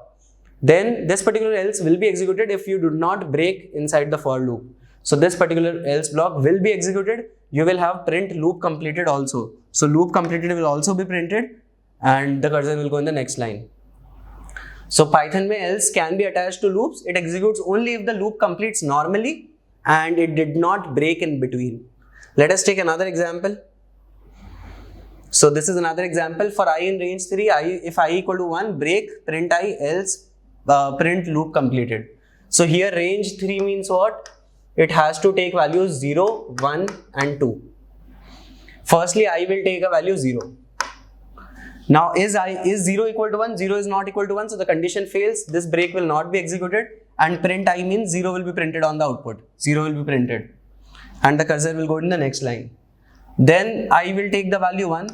then this particular else will be executed if you do not break inside the for loop. So this particular else block will be executed. You will have print loop completed also. So loop completed will also be printed and the cursor will go in the next line. So Python mein else can be attached to loops. It executes only if the loop completes normally and it did not break in between. Let us take another example. So this is another example for I in range 3. If I equal to 1, break, print I, else, print loop completed. So here range 3 means what? It has to take values 0, 1 and 2. Firstly, I will take a value 0. Now is 0 equal to 1? 0 is not equal to 1. So the condition fails. This break will not be executed. And print I means 0 will be printed on the output. 0 will be printed. And the cursor will go in the next line. Then I will take the value 1.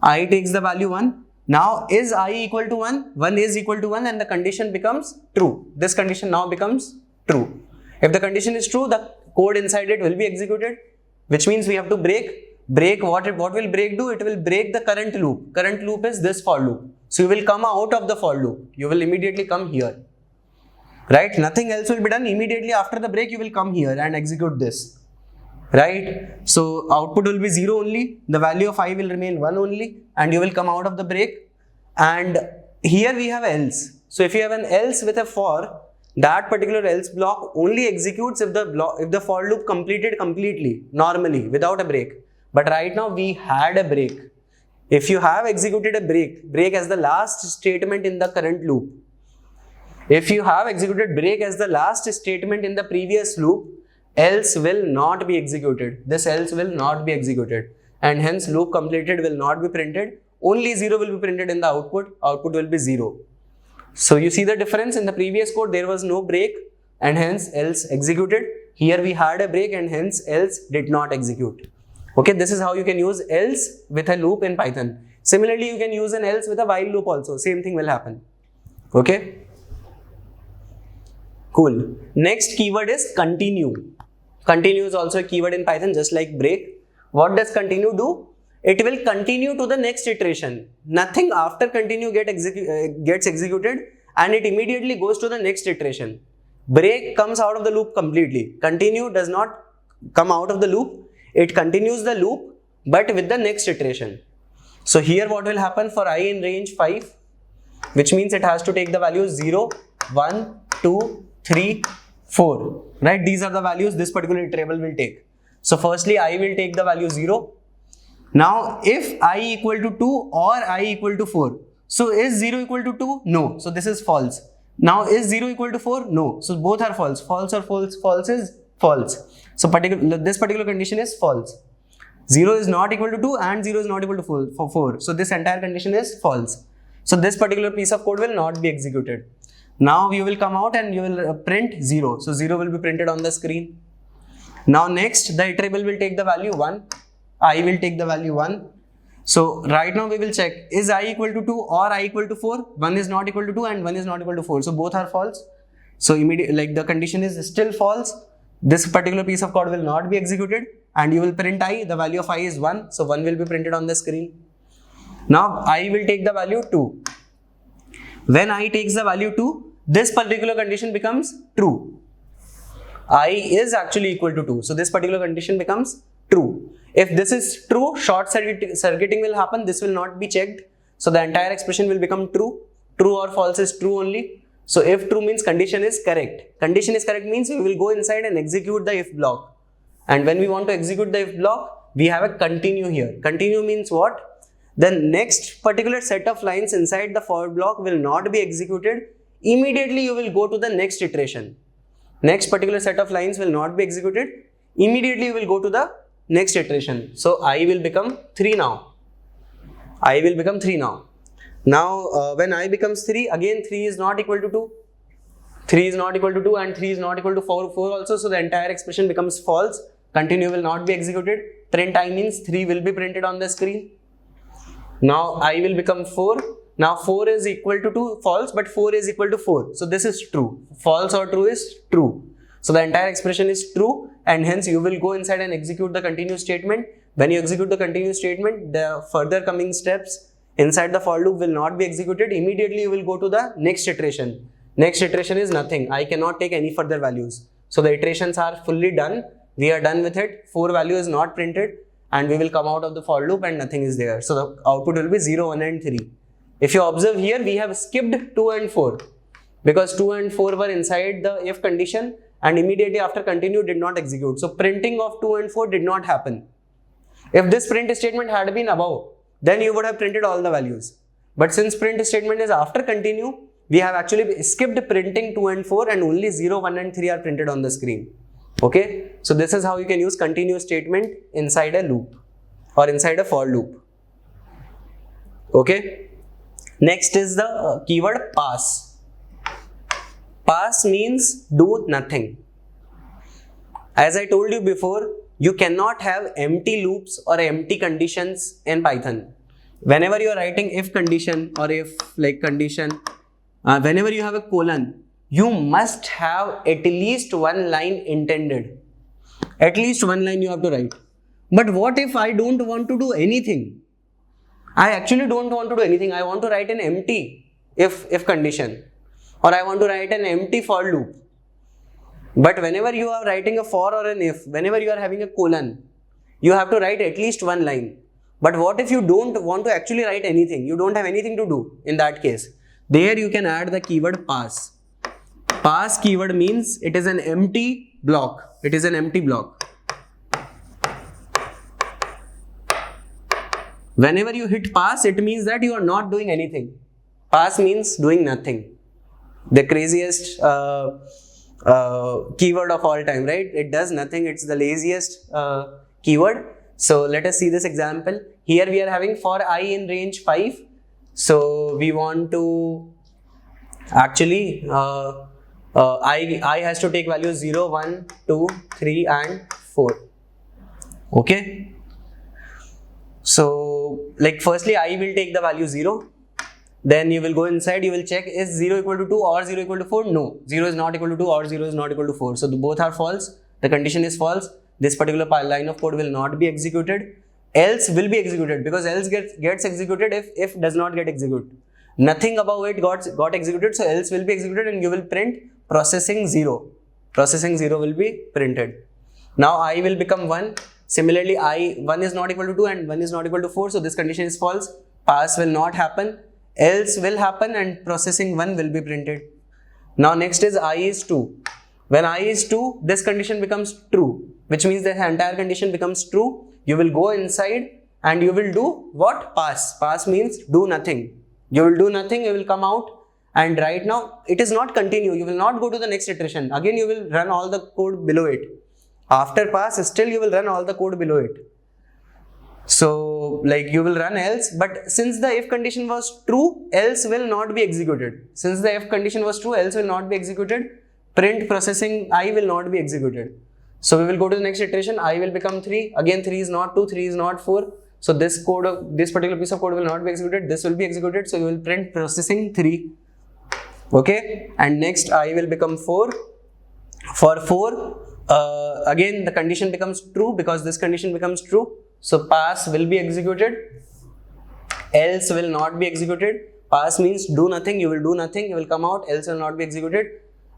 I takes the value 1. Now is I equal to 1? 1 is equal to 1 and the condition becomes true. This condition now becomes true. If the condition is true, the code inside it will be executed, which means we have to break. What will break do? It will break the current loop. Current loop is this for loop. So you will come out of the for loop. You will immediately come here. Right? Nothing else will be done. Immediately after the break, you will come here and execute this. Right? So output will be 0 only. The value of I will remain 1 only. And you will come out of the break. And here we have else. So if you have an else with a for, that particular else block only executes if the for loop completed completely, normally, without a break. But right now we had a break. If you have executed a break as the last statement in the current loop. If you have executed break as the last statement in the previous loop, else will not be executed. This else will not be executed. And hence loop completed will not be printed. Only 0 will be printed in the output. Output will be 0. So you see the difference. In the previous code there was no break and hence else executed. Here we had a break and hence else did not execute. Okay, this is how you can use else with a loop in Python. Similarly, you can use an else with a while loop also. Same thing will happen. Okay. Cool. Next keyword is continue. Continue is also a keyword in Python, just like break. What does continue do? It will continue to the next iteration. Nothing after continue gets executed and it immediately goes to the next iteration. Break comes out of the loop completely. Continue does not come out of the loop. It continues the loop but with the next iteration. So here what will happen for I in range 5, which means it has to take the values 0, 1, 2, 3, 4. Right? These are the values this particular iterable will take. So firstly I will take the value 0. Now if I equal to 2 or I equal to 4. So is 0 equal to 2? No. So this is false. Now is 0 equal to 4? No. So both are false. False or false? False is false. So this particular condition is false. 0 is not equal to 2 and 0 is not equal to 4. So this entire condition is false. So this particular piece of code will not be executed. Now you will come out and you will print 0. So 0 will be printed on the screen. Now next, the iterable will take the value 1. I will take the value 1. So right now we will check, is I equal to 2 or I equal to 4? 1 is not equal to 2 and 1 is not equal to 4. So both are false. So immediately, like the condition is still false. This particular piece of code will not be executed and you will print I. The value of I is 1. So 1 will be printed on the screen. Now I will take the value 2. When I takes the value 2, this particular condition becomes true. I is actually equal to 2. So this particular condition becomes true. If this is true, short circuiting will happen. This will not be checked. So the entire expression will become true. True or false is true only. So if true means condition is correct. Condition is correct means we will go inside and execute the if block. And when we want to execute the if block, we have a continue here. Continue means what? The next particular set of lines inside the for block will not be executed. Immediately you will go to the next iteration. Next particular set of lines will not be executed. Immediately you will go to the next iteration. So I will become 3 now. I will become 3 now. Now when I becomes 3, again 3 is not equal to 2. 3 is not equal to 2 and 3 is not equal to 4 also. So the entire expression becomes false. Continue will not be executed. Print I means 3 will be printed on the screen. Now I will become 4. Now 4 is equal to 2, false, but 4 is equal to 4. So this is true. False or true is true. So the entire expression is true and hence you will go inside and execute the continue statement. When you execute the continue statement, the further coming steps inside the for loop will not be executed. Immediately you will go to the next iteration. Next iteration is nothing. I cannot take any further values. So the iterations are fully done. We are done with it. 4 value is not printed and we will come out of the for loop and nothing is there. So the output will be 0, 1 and 3. If you observe here, we have skipped 2 and 4 because 2 and 4 were inside the if condition and immediately after continue did not execute. So printing of 2 and 4 did not happen. If this print statement had been above, then you would have printed all the values. But since print statement is after continue, we have actually skipped printing 2 and 4 and only 0, 1 and 3 are printed on the screen. Okay, so this is how you can use continue statement inside a loop or inside a for loop. Okay, next is the keyword pass. Pass means do nothing. As I told you before, you cannot have empty loops or empty conditions in Python. Whenever you are writing if condition or if like condition, whenever you have a colon, you must have at least one line intended. At least one line you have to write. But what if I don't want to do anything? I actually don't want to do anything. I want to write an empty if condition, or I want to write an empty for loop. But whenever you are writing a for or an if, whenever you are having a colon, you have to write at least one line. But what if you don't want to actually write anything? You don't have anything to do in that case. There you can add the keyword pass. Pass keyword means it is an empty block. It is an empty block. Whenever you hit pass, it means that you are not doing anything. Pass means doing nothing. The craziest keyword of all time, right? It does nothing. It's the laziest keyword. So let us see this example. Here we are having for I in range 5. So we want to actually I has to take values 0, 1, 2, 3 and 4. Okay. So like firstly I will take the value 0. Then you will go inside, you will check is 0 equal to 2 or 0 equal to 4? No, 0 is not equal to 2 or 0 is not equal to 4. So both are false. The condition is false. This particular line of code will not be executed. Else will be executed because else gets executed if does not get executed. Nothing above it got executed, so else will be executed and you will print processing 0. Processing 0 will be printed. Now I will become 1. Similarly, 1 is not equal to 2 and 1 is not equal to 4. So this condition is false. Pass will not happen. Else will happen and processing 1 will be printed. Now next is I is 2. When I is 2, this condition becomes true, which means the entire condition becomes true. You will go inside and you will do what? Pass. Pass means do nothing. You will do nothing, you will come out, and right now it is not continue. You will not go to the next iteration. Again you will run all the code below it. After pass, still you will run all the code below it. So like you will run else, but since the if condition was true, else will not be executed. Since the if condition was true, else will not be executed. Print processing I will not be executed. So we will go to the next iteration. I will become 3. Again 3 is not 2, 3 is not 4. So this particular piece of code will not be executed. This will be executed. So you will print processing 3. Okay. And next I will become 4. For 4, again the condition becomes true because this condition becomes true. So pass will be executed, else will not be executed. Pass means do nothing, you will do nothing, you will come out, else will not be executed,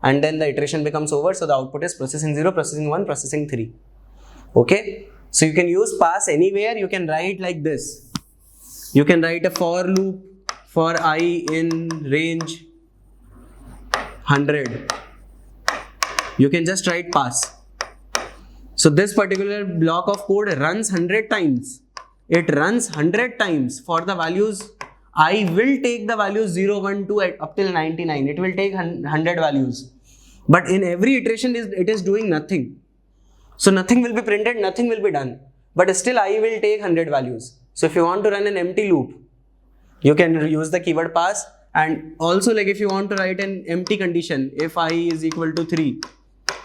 and then the iteration becomes over. So the output is processing 0, processing 1, processing 3. Okay, so you can use pass anywhere. You can write like this. You can write a for loop for I in range 100. You can just write pass. So this particular block of code runs 100 times. It runs 100 times for the values. I will take the values 0, 1, 2 up till 99. It will take 100 values. But in every iteration it is doing nothing. So nothing will be printed, nothing will be done. But still I will take 100 values. So if you want to run an empty loop, you can use the keyword pass. And also like if you want to write an empty condition, if I is equal to 3,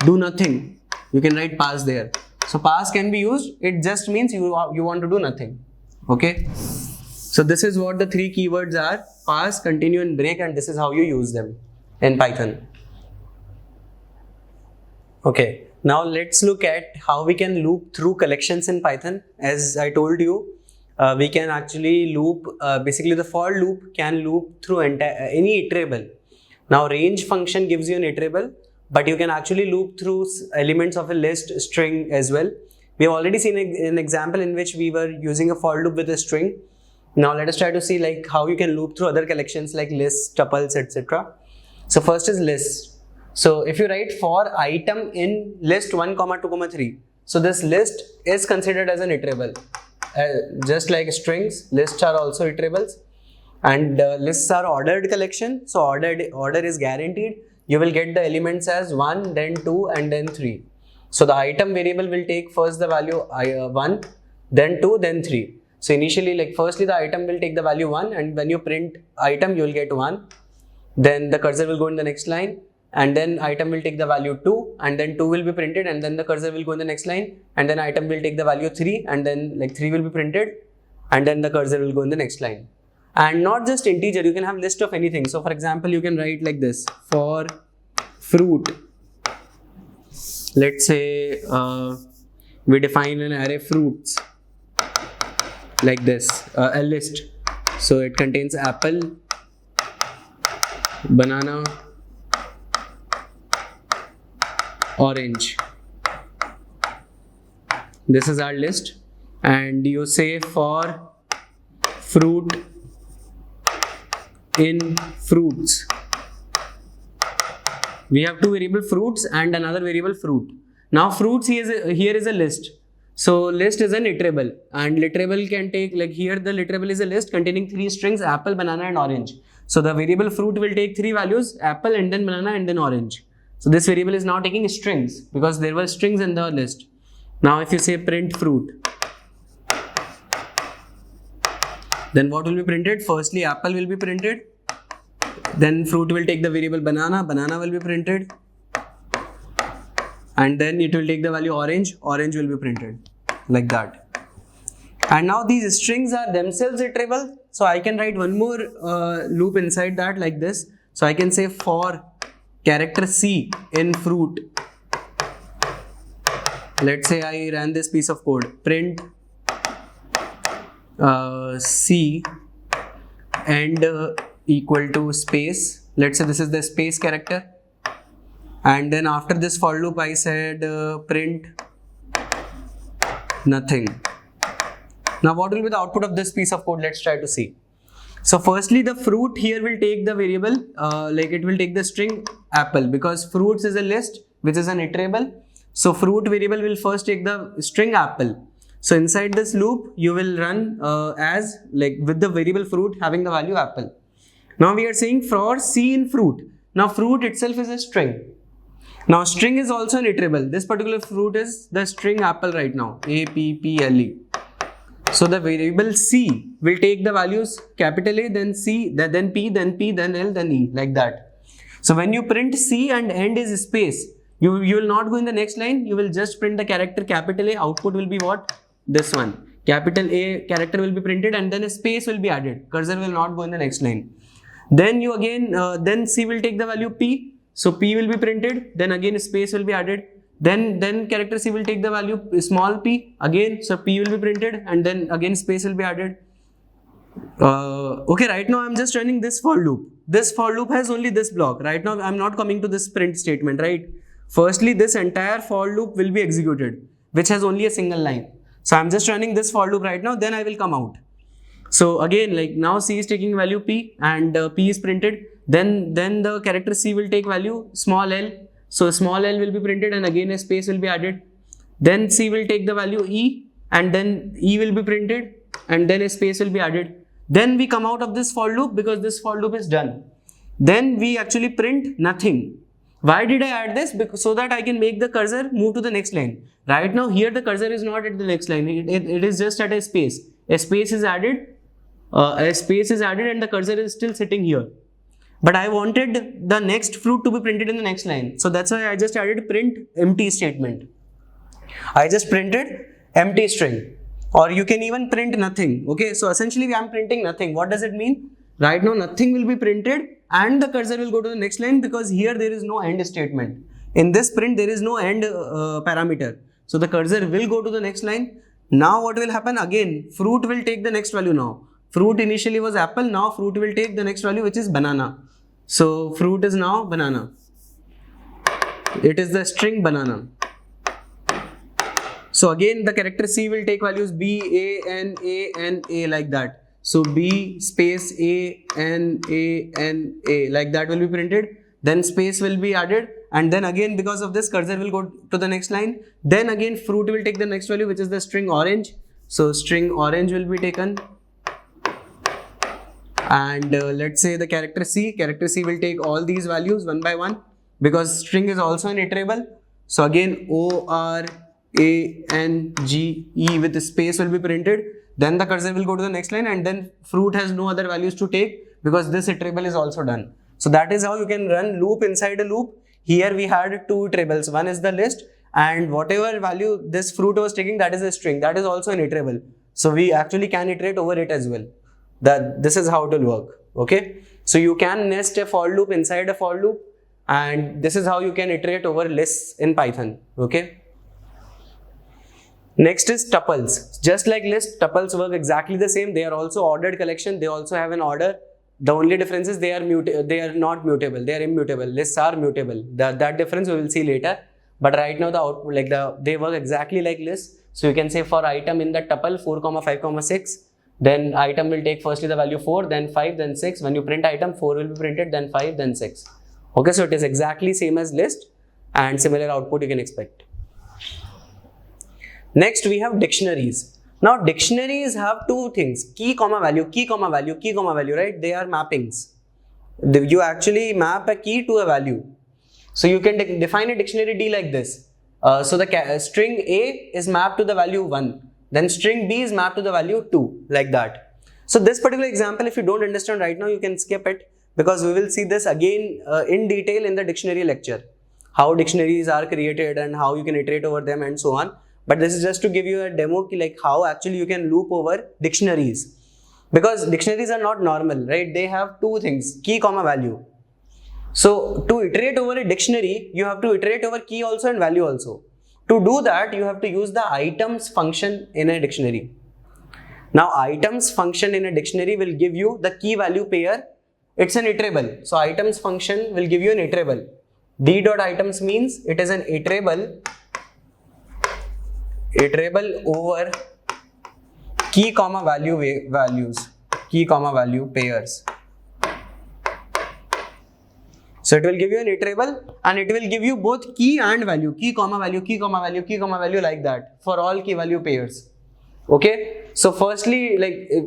do nothing. You can write pass there. So pass can be used. It just means you want to do nothing. Okay. So this is what the 3 keywords are: pass, continue, and break. And this is how you use them in Python. Okay. Now let's look at how we can loop through collections in Python. As I told you, we can actually loop. Basically, the for loop can loop through any iterable. Now range function gives you an iterable, but you can actually loop through elements of a list, string as well. We have already seen an example in which we were using a for loop with a string. Now let us try to see like how you can loop through other collections like lists, tuples, etc. So first is list. So if you write for item in list 1, 2, 3. So this list is considered as an iterable. Just like strings, lists are also iterables. And lists are ordered collection. So order is guaranteed. You will get the elements as 1, then 2, and then 3. So the item variable will take first the value 1, then 2, then 3. So initially, like firstly the item will take the value 1, and when you print item, you will get 1. Then the cursor will go in the next line, and then item will take the value 2, and then 2 will be printed, and then the cursor will go in the next line, and then item will take the value 3, and then like 3 will be printed, and then the cursor will go in the next line. And not just integer, you can have list of anything. So for example, you can write like this: for fruit. Let's say we define an array fruits like this, a list. So it contains apple, banana, orange. This is our list, and you say for fruit in fruits. We have 2 variable fruits and another variable fruit. Now fruits here is a list. So list is an iterable, and iterable can take, like here the iterable is a list containing 3 strings: apple, banana, and orange. So the variable fruit will take 3 values: apple, and then banana, and then orange. So this variable is now taking strings because there were strings in the list. Now if you say print fruit, then what will be printed? Firstly apple will be printed, then fruit will take the variable banana, banana will be printed, and then it will take the value orange, orange will be printed, like that. And now these strings are themselves iterable, so I can write one more loop inside that like this. So I can say for character C in fruit. Let's say I ran this piece of code, print C and equal to space. Let's say this is the space character, and then after this for loop I said print nothing. Now what will be the output of this piece of code? Let's try to see. So firstly the fruit here will take the variable, like it will take the string apple, because fruits is a list which is an iterable. So fruit variable will first take the string apple. So inside this loop you will run as like with the variable fruit having the value apple. Now we are saying for C in fruit. Now fruit itself is a string. Now string is also an iterable. This particular fruit is the string apple right now, APPLE. So the variable C will take the values capital A, then C, then P, then P, then L, then E, like that. So when you print C and end is space, you will not go in the next line, you will just print the character capital A, output will be what? This one. Capital A character will be printed and then a space will be added. Cursor will not go in the next line. Then you again, then C will take the value P. So P will be printed, then again space will be added. Then character C will take the value small p again, so P will be printed and then again space will be added. Okay, right now I'm just running this for loop. This for loop has only this block. Right now I'm not coming to this print statement, right? Firstly, this entire for loop will be executed, which has only a single line. So I'm just running this for loop right now, then I will come out. So again, like now C is taking value P and P is printed. Then the character C will take value small l. So small l will be printed and again a space will be added. Then C will take the value E and then E will be printed and then a space will be added. Then we come out of this for loop because this for loop is done. Then we actually print nothing. Why did I add this? Because so that I can make the cursor move to the next line. Right now here the cursor is not at the next line. It is just at a space. A space is added. And the cursor is still sitting here. But I wanted the next fruit to be printed in the next line. So that's why I just added print empty statement. I just printed empty string. Or you can even print nothing. Okay, so essentially I am printing nothing. What does it mean? Right now nothing will be printed and the cursor will go to the next line because here there is no end statement. In this print there is no end parameter. So the cursor will go to the next line. Now what will happen? Again, fruit will take the next value now. Fruit initially was apple, now fruit will take the next value which is banana. So fruit is now banana. It is the string banana. So again the character C will take values B, A, N, A, N, A like that. So B space A, N, A, N, A like that will be printed. Then space will be added and then again because of this cursor will go to the next line. Then again fruit will take the next value which is the string orange. So string orange will be taken. And let's say the character C will take all these values one by one because string is also an iterable. So again O, R, A, N, G, E with the space will be printed. Then the cursor will go to the next line and then fruit has no other values to take because this iterable is also done. So that is how you can run loop inside a loop. Here we had two iterables. One is the list and whatever value this fruit was taking, that is a string. That is also an iterable. So we actually can iterate over it as well. This is how it will work. Okay, so you can nest a for loop inside a for loop and this is how you can iterate over lists in Python. Okay, next is tuples. Just like list, tuples work exactly the same. They are also ordered collection. They also have an order. The only difference is they are not mutable. They are immutable. Lists are mutable. That difference we will see later. But right now the output they work exactly like lists. So you can say for item in the tuple 4, 5, 6. Then item will take firstly the value 4, then 5, then 6. When you print item, 4 will be printed, then 5, then 6. Okay, so it is exactly same as list and similar output you can expect. Next we have dictionaries. Now dictionaries have two things, key, value, key, value, key, value, right? They are mappings. You actually map a key to a value. So you can define a dictionary D like this. So the string A is mapped to the value 1. Then string B is mapped to the value 2, like that. So this particular example, if you don't understand right now, you can skip it because we will see this again in detail in the dictionary lecture. How dictionaries are created and how you can iterate over them and so on. But this is just to give you a demo like how actually you can loop over dictionaries. Because dictionaries are not normal, right? They have two things, key, value. So to iterate over a dictionary, you have to iterate over key also and value also. To do that, you have to use the items function in a dictionary. Now, items function in a dictionary will give you the key value pair. It's an iterable. So, items function will give you an iterable. D.items means it is an iterable over key, value pairs. So it will give you an iterable and it will give you both key and value, key, value, key, value, key, value like that for all key value pairs. Okay. So firstly,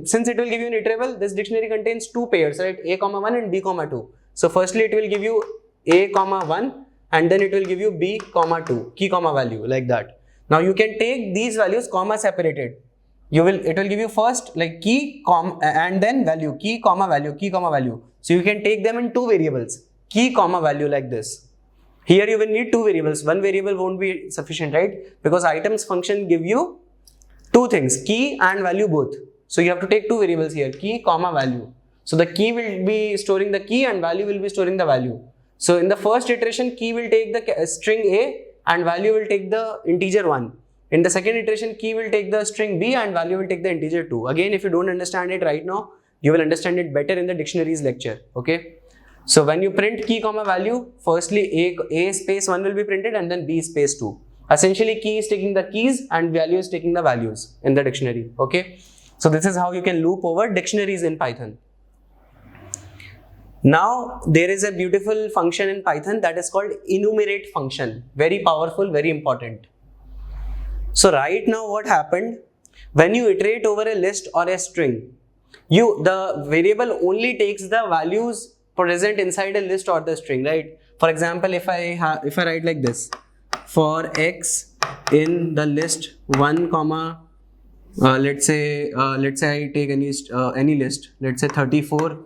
since it will give you an iterable, this dictionary contains two pairs, right? A, 1 and B, 2. So firstly, it will give you A, 1 and then it will give you B, 2, key, value like that. Now you can take these values comma separated. it will give you first like key, and then value, key, comma, value, key, comma, value. So you can take them in two variables, key, comma, value, like this. Here you will need two variables. One variable won't be sufficient, right? Because items function give you two things, key and value both. So you have to take two variables here, key, comma, value. So the key will be storing the key and value will be storing the value. So in the first iteration, key will take the string A and value will take the integer 1. In the second iteration, key will take the string B and value will take the integer 2. Again, if you don't understand it right now, you will understand it better in the dictionaries lecture. Okay. So when you print key, comma, value, firstly A space 1 will be printed and then B space 2. Essentially, key is taking the keys and value is taking the values in the dictionary. Okay. So this is how you can loop over dictionaries in Python. Now there is a beautiful function in Python that is called enumerate function. Very powerful, very important. So right now what happened, when you iterate over a list or a string, the variable only takes the values present inside a list or the string, right? For example, if I write like this, for x in the list 1, comma, let's say I take any list, let's say 34,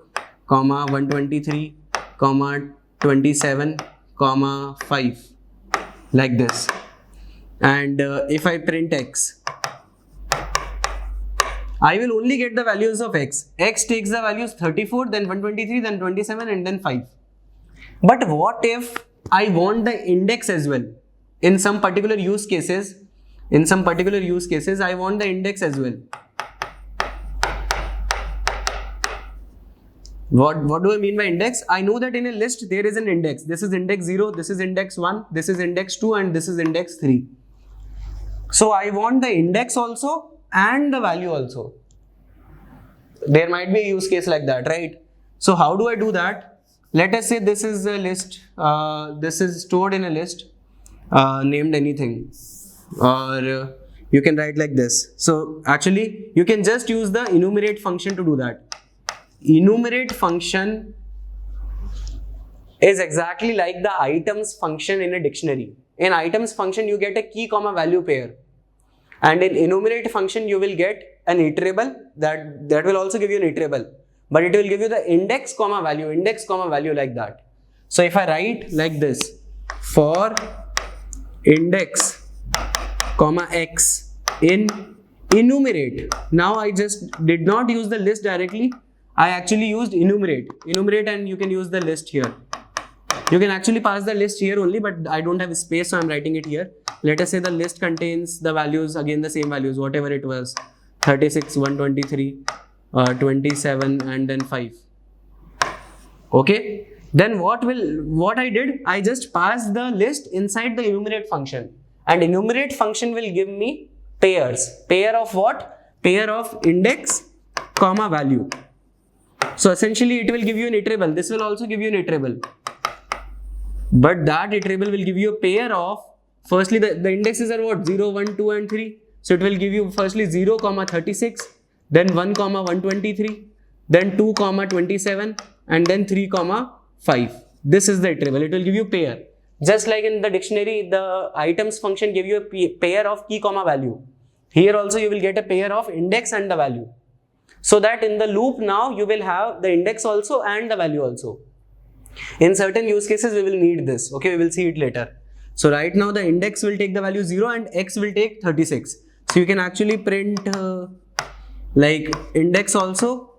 comma 123, comma 27, comma 5, like this. And if I print x, I will only get the values of x. X takes the values 34, then 123, then 27, and then 5. But what if I want the index as well? In some particular use cases, I want the index as well. What do I mean by index? I know that in a list there is an index. This is index 0, this is index 1, this is index 2, and this is index 3. So I want the index also and the value also. There might be a use case like that, right? So how do I do that? Let us say this is a list, this is stored in a list named anything, or you can write like this. So actually you can just use the enumerate function to do that. Enumerate function is exactly like the items function in a dictionary. In items function you get a key, comma, value pair, and in enumerate function you will get an iterable that will also give you an iterable, but it will give you the index, comma, value, like that. So if I write like this, for index, comma, x in enumerate, now I just did not use the list directly, I actually used enumerate, and you can use the list here. You can actually pass the list here only, but I don't have space, so I'm writing it here. Let us say the list contains the values, again the same values, whatever it was, 36, 123, 27, and then 5. Okay. Then what I did, I just passed the list inside the enumerate function, and enumerate function will give me pairs. Pair of what? Pair of index, comma, value. So essentially it will give you an iterable. This will also give you an iterable. But that iterable will give you a pair of, firstly the indexes are what? 0, 1, 2 and 3. So it will give you firstly 0, 36, then 1, 123, then 2, 27, and then 3, 5. This is the iterable. It will give you pair. Just like in the dictionary, the items function give you a pair of key, comma, value. Here also you will get a pair of index and the value. So that in the loop now you will have the index also and the value also. In certain use cases we will need this. Okay, we will see it later. So right now the index will take the value 0 and x will take 36. So you can actually print like index also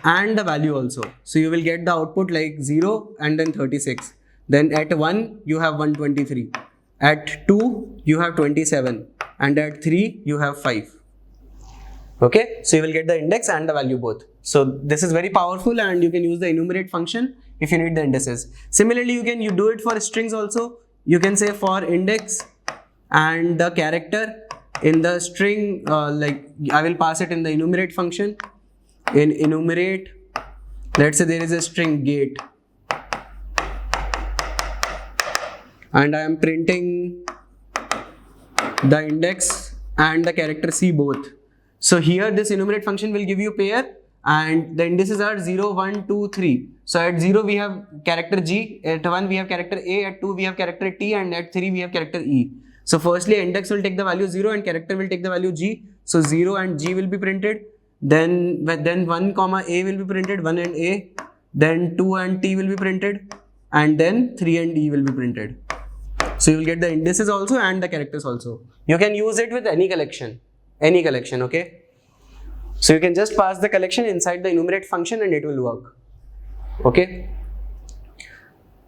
and the value also. So you will get the output like 0 and then 36. Then at 1 you have 123. At 2 you have 27. And at 3 you have 5. Okay, so you will get the index and the value both. So this is very powerful, and you can use the enumerate function if you need the indices. Similarly, you do it for strings also. You can say for index and the character in the string, like I will pass it in the enumerate function. In enumerate, let's say there is a string gate, and I am printing the index and the character C both. So here this enumerate function will give you pair, and the indices are 0, 1, 2, 3. So at 0 we have character G, at 1 we have character A, at 2 we have character T, and at 3 we have character E. So firstly, index will take the value 0 and character will take the value g. So 0 and g will be printed. Then 1 comma a will be printed, 1 and a. Then 2 and t will be printed. And then 3 and e will be printed. So you will get the indices also and the characters also. You can use it with any collection, okay? So you can just pass the collection inside the enumerate function and it will work, okay?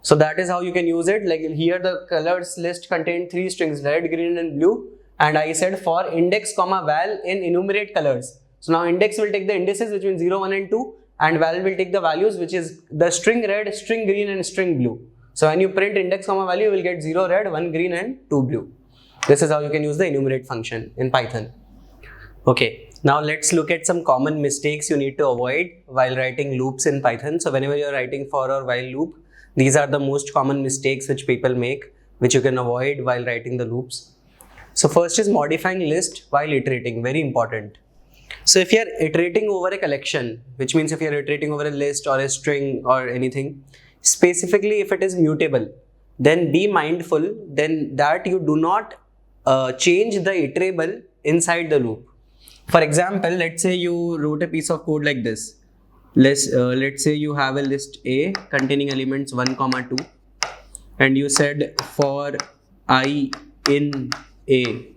So that is how you can use it. Like here the colors list contained 3 strings, red, green and blue. And I said for index comma val in enumerate colors. So now index will take the indices which means 0, 1 and 2 and val will take the values which is the string red, string green and string blue. So when you print index comma value, you will get 0 red, 1 green and 2 blue. This is how you can use the enumerate function in Python. Okay, now let's look at some common mistakes you need to avoid while writing loops in Python. So whenever you're writing for or while loop, these are the most common mistakes which people make, which you can avoid while writing the loops. So first is modifying list while iterating, very important. So if you're iterating over a collection, which means if you're iterating over a list or a string or anything, specifically if it is mutable, then be mindful then that you do not change the iterable inside the loop. For example, let's say you wrote a piece of code like this. Let's say you have a list A containing elements 1, 2 and you said for I in A.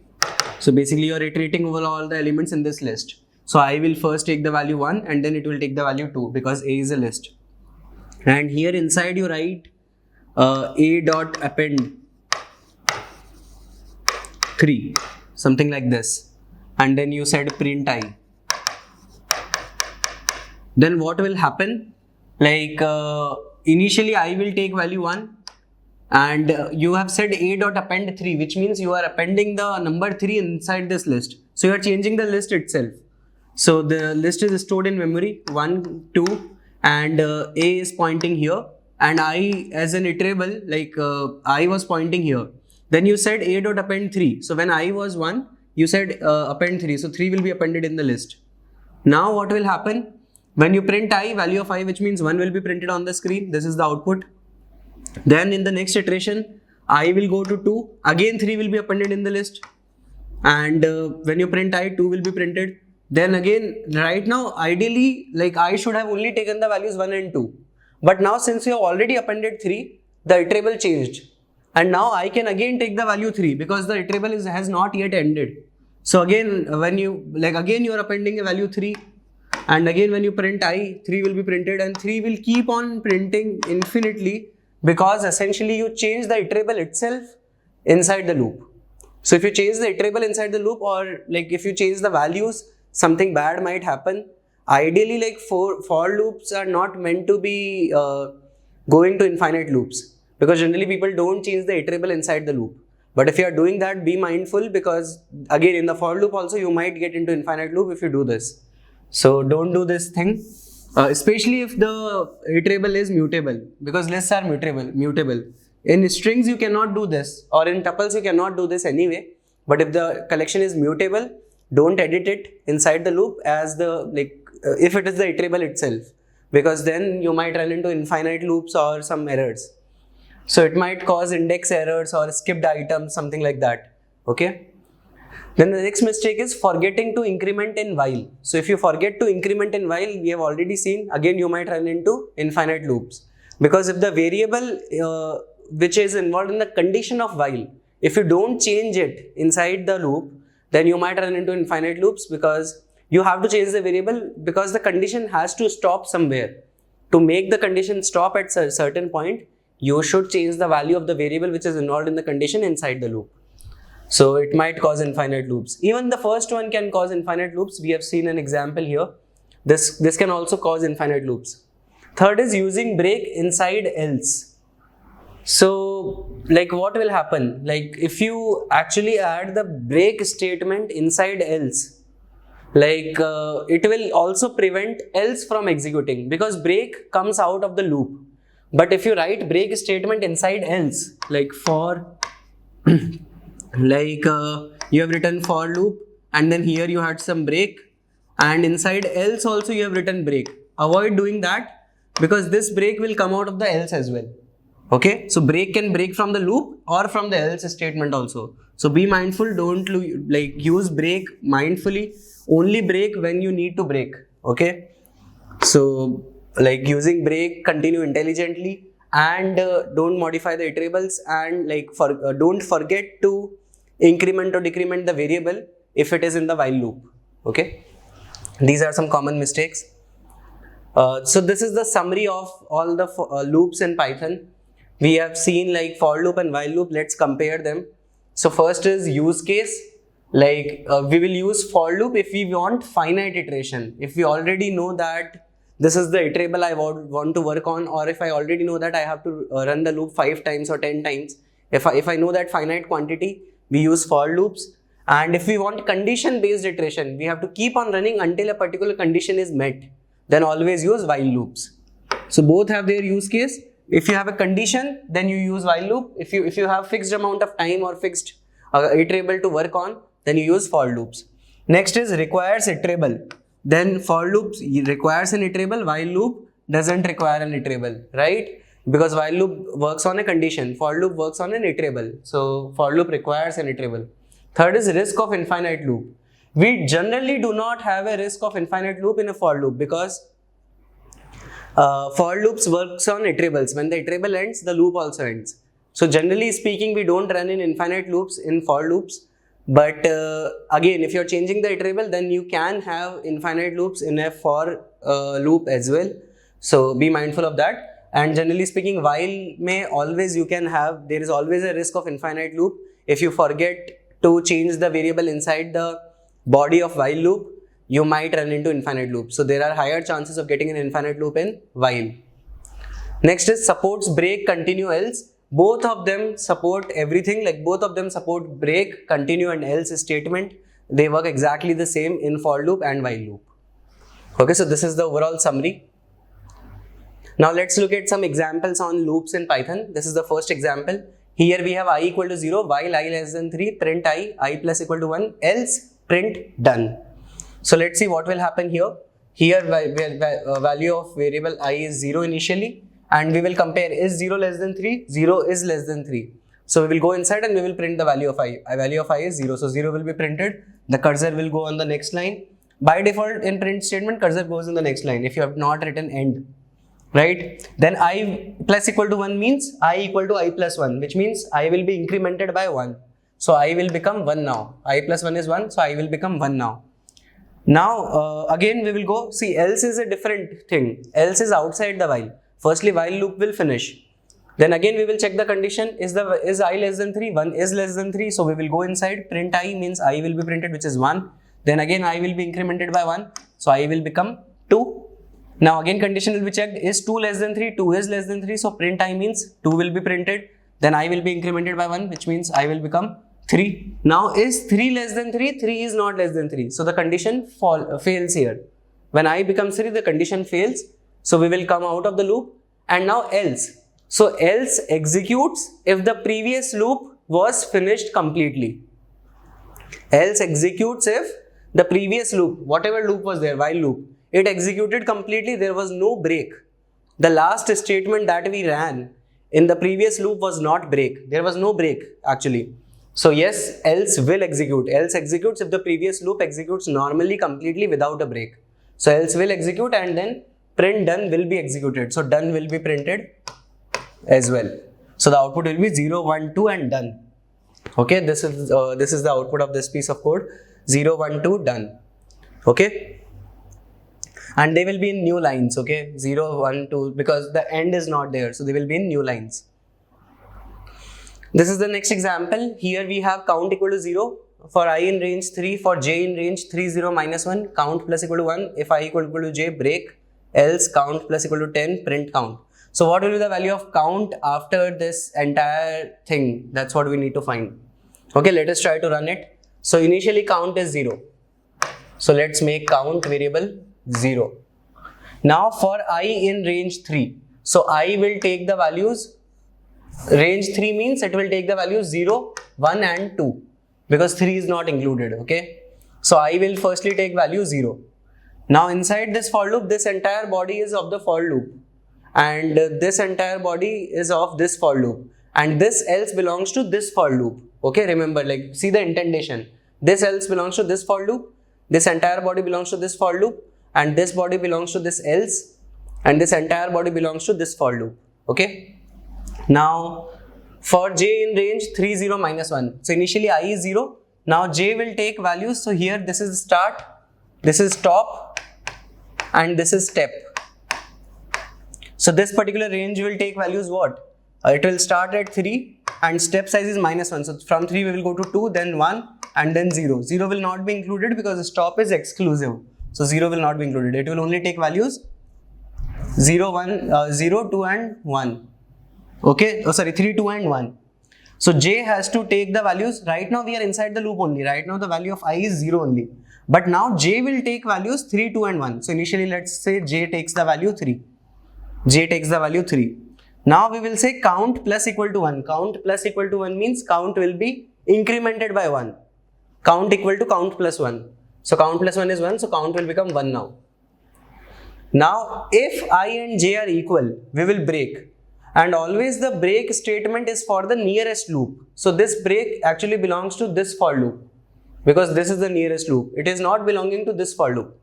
So basically you are iterating over all the elements in this list. So I will first take the value 1 and then it will take the value 2 because A is a list. And here inside you write A dot append 3, something like this. And then you said print I. Then what will happen? Like initially I will take value 1 and you have said A dot append 3, which means you are appending the number 3 inside this list. So you are changing the list itself. So the list is stored in memory 1, 2 and A is pointing here and I as an iterable like I was pointing here. Then you said A dot append 3. So when I was 1, you said append 3. So 3 will be appended in the list. Now what will happen? When you print I, value of I, which means 1 will be printed on the screen. This is the output. Then in the next iteration, I will go to 2. Again 3 will be appended in the list. And when you print I, 2 will be printed. Then again, right now, ideally, like I should have only taken the values 1 and 2. But now since you have already appended 3, the iterable changed. And now I can again take the value 3 because the iterable has not yet ended. So again, when you, again you are appending a value 3. And again when you print I, 3 will be printed and 3 will keep on printing infinitely because essentially you change the iterable itself inside the loop. So if you change the iterable inside the loop or like if you change the values, something bad might happen. Ideally like for loops are not meant to be going to infinite loops because generally people don't change the iterable inside the loop. But if you are doing that, be mindful because again in the for loop also you might get into infinite loop if you do this. So don't do this thing, especially if the iterable is mutable because lists are mutable. In strings you cannot do this or in tuples you cannot do this anyway. But if the collection is mutable, don't edit it inside the loop as the if it is the iterable itself because then you might run into infinite loops or some errors. So it might cause index errors or skipped items, something like that. Okay. Then the next mistake is forgetting to increment in while. So if you forget to increment in while, we have already seen, again you might run into infinite loops. Because if the variable which is involved in the condition of while, if you don't change it inside the loop, then you might run into infinite loops because you have to change the variable because the condition has to stop somewhere. To make the condition stop at a certain point, you should change the value of the variable which is involved in the condition inside the loop. So it might cause infinite loops. Even the first one can cause infinite loops. We have seen an example here. This can also cause infinite loops. Third is using break inside else. So like what will happen? Like if you actually add the break statement inside else, like it will also prevent else from executing because break comes out of the loop. But if you write break statement inside else, like for you have written for loop and then here you had some break and inside else also you have written break. Avoid doing that because this break will come out of the else as well. Okay, so break can break from the loop or from the else statement also. So be mindful, don't use break mindfully, only break when you need to break. Okay, so like using break, continue intelligently, and don't modify the iterables, and don't forget to increment or decrement the variable if it is in the while loop. Okay, these are some common mistakes. So this is the summary of all the loops in Python. We have seen like for loop and while loop. Let's compare them. So first is use case. We will use for loop if we want finite iteration. If we already know that this is the iterable I want to work on, or if I already know that I have to run the loop 5 times or 10 times. If I know that finite quantity, we use for loops. And if we want condition based iteration, we have to keep on running until a particular condition is met. Then always use while loops. So both have their use case. If you have a condition, then you use while loop. If you have fixed amount of time or fixed iterable to work on, then you use for loops. Next is requires iterable. Then for loops requires an iterable, while loop doesn't require an iterable, right? Because while loop works on a condition, for loop works on an iterable. So for loop requires an iterable. Third is risk of infinite loop. We generally do not have a risk of infinite loop in a for loop, because for loops works on iterables. When the iterable ends, the loop also ends. So generally speaking, we don't run in infinite loops in for loops. But again, if you're changing the iterable, then you can have infinite loops in a for loop as well. So be mindful of that. And generally speaking, while there is always a risk of infinite loop. If you forget to change the variable inside the body of while loop, you might run into infinite loop. So there are higher chances of getting an infinite loop in while. Next is supports break, continue, else. Both of them support everything, like both of them support break, continue and else statement. They work exactly the same in for loop and while loop. Okay, so this is the overall summary. Now let's look at some examples on loops in Python. This is the first example. Here we have I equal to 0, while I less than 3, print I plus equal to 1, else print done. So let's see what will happen here. Here value of variable I is 0 initially, and we will compare is 0 less than 3, 0 is less than 3. So we will go inside and we will print the value of I. Value of I is 0. So 0 will be printed. The cursor will go on the next line. By default in print statement, cursor goes in the next line if you have not written end. Right? Then I plus equal to 1 means I equal to I plus 1, which means I will be incremented by 1. So I will become 1 now. I plus 1 is 1, so I will become 1 now. Now again we will go, see, else is a different thing. Else is outside the while. Firstly, while loop will finish. Then again we will check the condition, is I less than 3, 1 is less than 3, so we will go inside, print I means I will be printed, which is 1. Then again I will be incremented by 1, so I will become 2. Now again condition will be checked, is 2 less than 3, 2 is less than 3, so print I means 2 will be printed. Then I will be incremented by 1, which means I will become 3. Now is 3 less than 3, 3 is not less than 3. So the condition fails here. When I becomes 3, the condition fails. So we will come out of the loop. And now else. So else executes if the previous loop was finished completely. Else executes if the previous loop, whatever loop was there, while loop, it executed completely, there was no break. The last statement that we ran in the previous loop was not break. There was no break actually. So yes, else will execute. Else executes if the previous loop executes normally, completely without a break. So else will execute, and then print done will be executed. So done will be printed as well. So the output will be 0, 1, 2 and done. Okay, this is the output of this piece of code. 0, 1, 2 done. Okay. And they will be in new lines, okay, 0, 1, 2, because the end is not there, so they will be in new lines. This is the next example. Here we have count equal to 0 for I in range 3, for j in range 3, 0, minus 1, count plus equal to 1, if I equal to j, break, else count plus equal to 10, print count. So what will be the value of count after this entire thing? That's what we need to find. Okay, let us try to run it. So initially count is 0. So let's make count variable 0. Now for I in range 3, so I will take the values, range 3 means it will take the values 0, 1 and 2, because 3 is not included, okay. So I will firstly take value 0. Now inside this for loop, this entire body is of the for loop, and this entire body is of this for loop, and this else belongs to this for loop. Okay, remember, like, see the indentation. This else belongs to this for loop, this entire body belongs to this for loop, and this body belongs to this else, and this entire body belongs to this for loop. Okay, now for j in range 3 0 minus 1, so initially I is 0. Now j will take values, so here this is start, this is top, and this is step. So this particular range will take values what? It will start at 3 and step size is minus 1. So from 3 we will go to 2, then 1, and then 0. 0 will not be included because the stop is exclusive. So 0 will not be included. It will only take values 0, 1, 0, 2 and 1. Okay, oh sorry, 3, 2 and 1. So j has to take the values. Right now we are inside the loop only. Right now the value of I is 0 only. But now j will take values 3, 2 and 1. So initially let's say j takes the value 3. J takes the value 3. Now we will say count plus equal to 1. Count plus equal to 1 means count will be incremented by 1. Count equal to count plus 1. So count plus 1 is 1, so count will become 1 now. Now if I and j are equal, we will break. And always the break statement is for the nearest loop. So this break actually belongs to this for loop, because this is the nearest loop. It is not belonging to this for loop.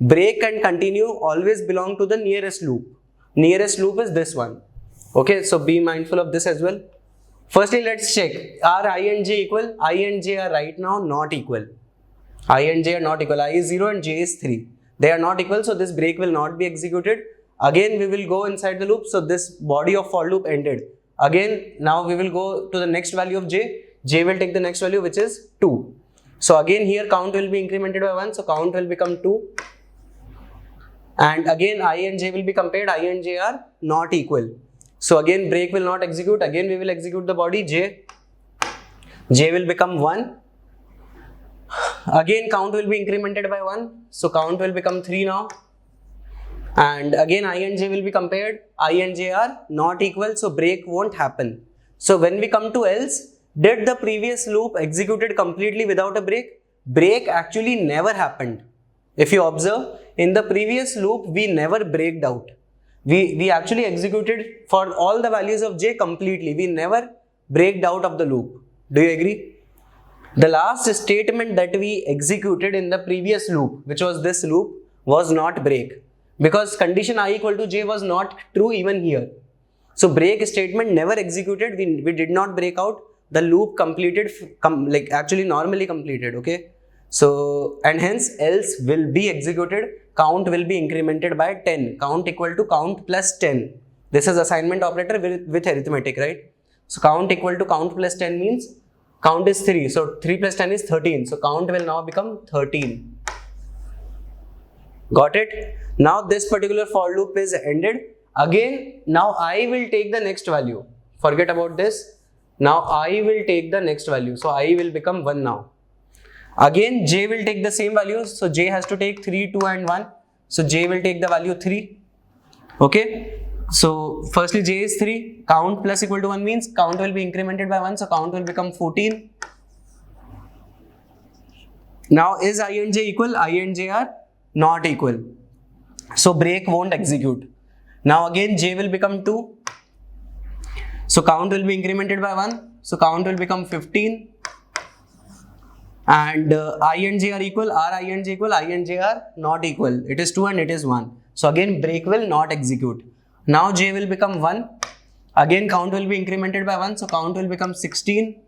Break and continue always belong to the nearest loop. Nearest loop is this one. Okay, so be mindful of this as well. Firstly, let's check. Are I and j equal? I and j are right now not equal. I and j are not equal. I is 0 and j is 3. They are not equal, so this break will not be executed. Again, we will go inside the loop. So this body of for loop ended. Again, now we will go to the next value of j. J will take the next value, which is 2. So again, here count will be incremented by 1. So count will become 2. And again, I and j will be compared. I and j are not equal. So again, break will not execute. Again, we will execute the body j. J will become 1. Again, count will be incremented by 1. So count will become 3 now. And again, I and j will be compared. I and j are not equal, so break won't happen. So when we come to else, did the previous loop executed completely without a break? Break actually never happened. If you observe, in the previous loop, we never braked out. We actually executed for all the values of j completely. We never braked out of the loop. Do you agree? The last statement that we executed in the previous loop, which was this loop, was not break. Because condition I equal to j was not true even here. So break statement never executed. We did not break out. The loop completed, like actually normally completed. Okay. So, and hence else will be executed. Count will be incremented by 10. Count equal to count plus 10. This is assignment operator with arithmetic, right? So count equal to count plus 10 means count is 3. So 3 plus 10 is 13. So count will now become 13. Got it? Now this particular for loop is ended. Again, now I will take the next value. Forget about this. Now I will take the next value. So I will become 1 now. Again, j will take the same values. So j has to take 3, 2 and 1. So j will take the value 3. Okay. So firstly j is 3. Count plus equal to 1 means count will be incremented by 1. So count will become 14. Now is I and j equal? I and j are not equal. So break won't execute. Now again j will become 2. So count will be incremented by 1. So count will become 15. And I and j are equal. Are I and j equal? I and j are not equal. It is 2 and it is 1. So again break will not execute. Now j will become 1. Again count will be incremented by 1. So count will become 16.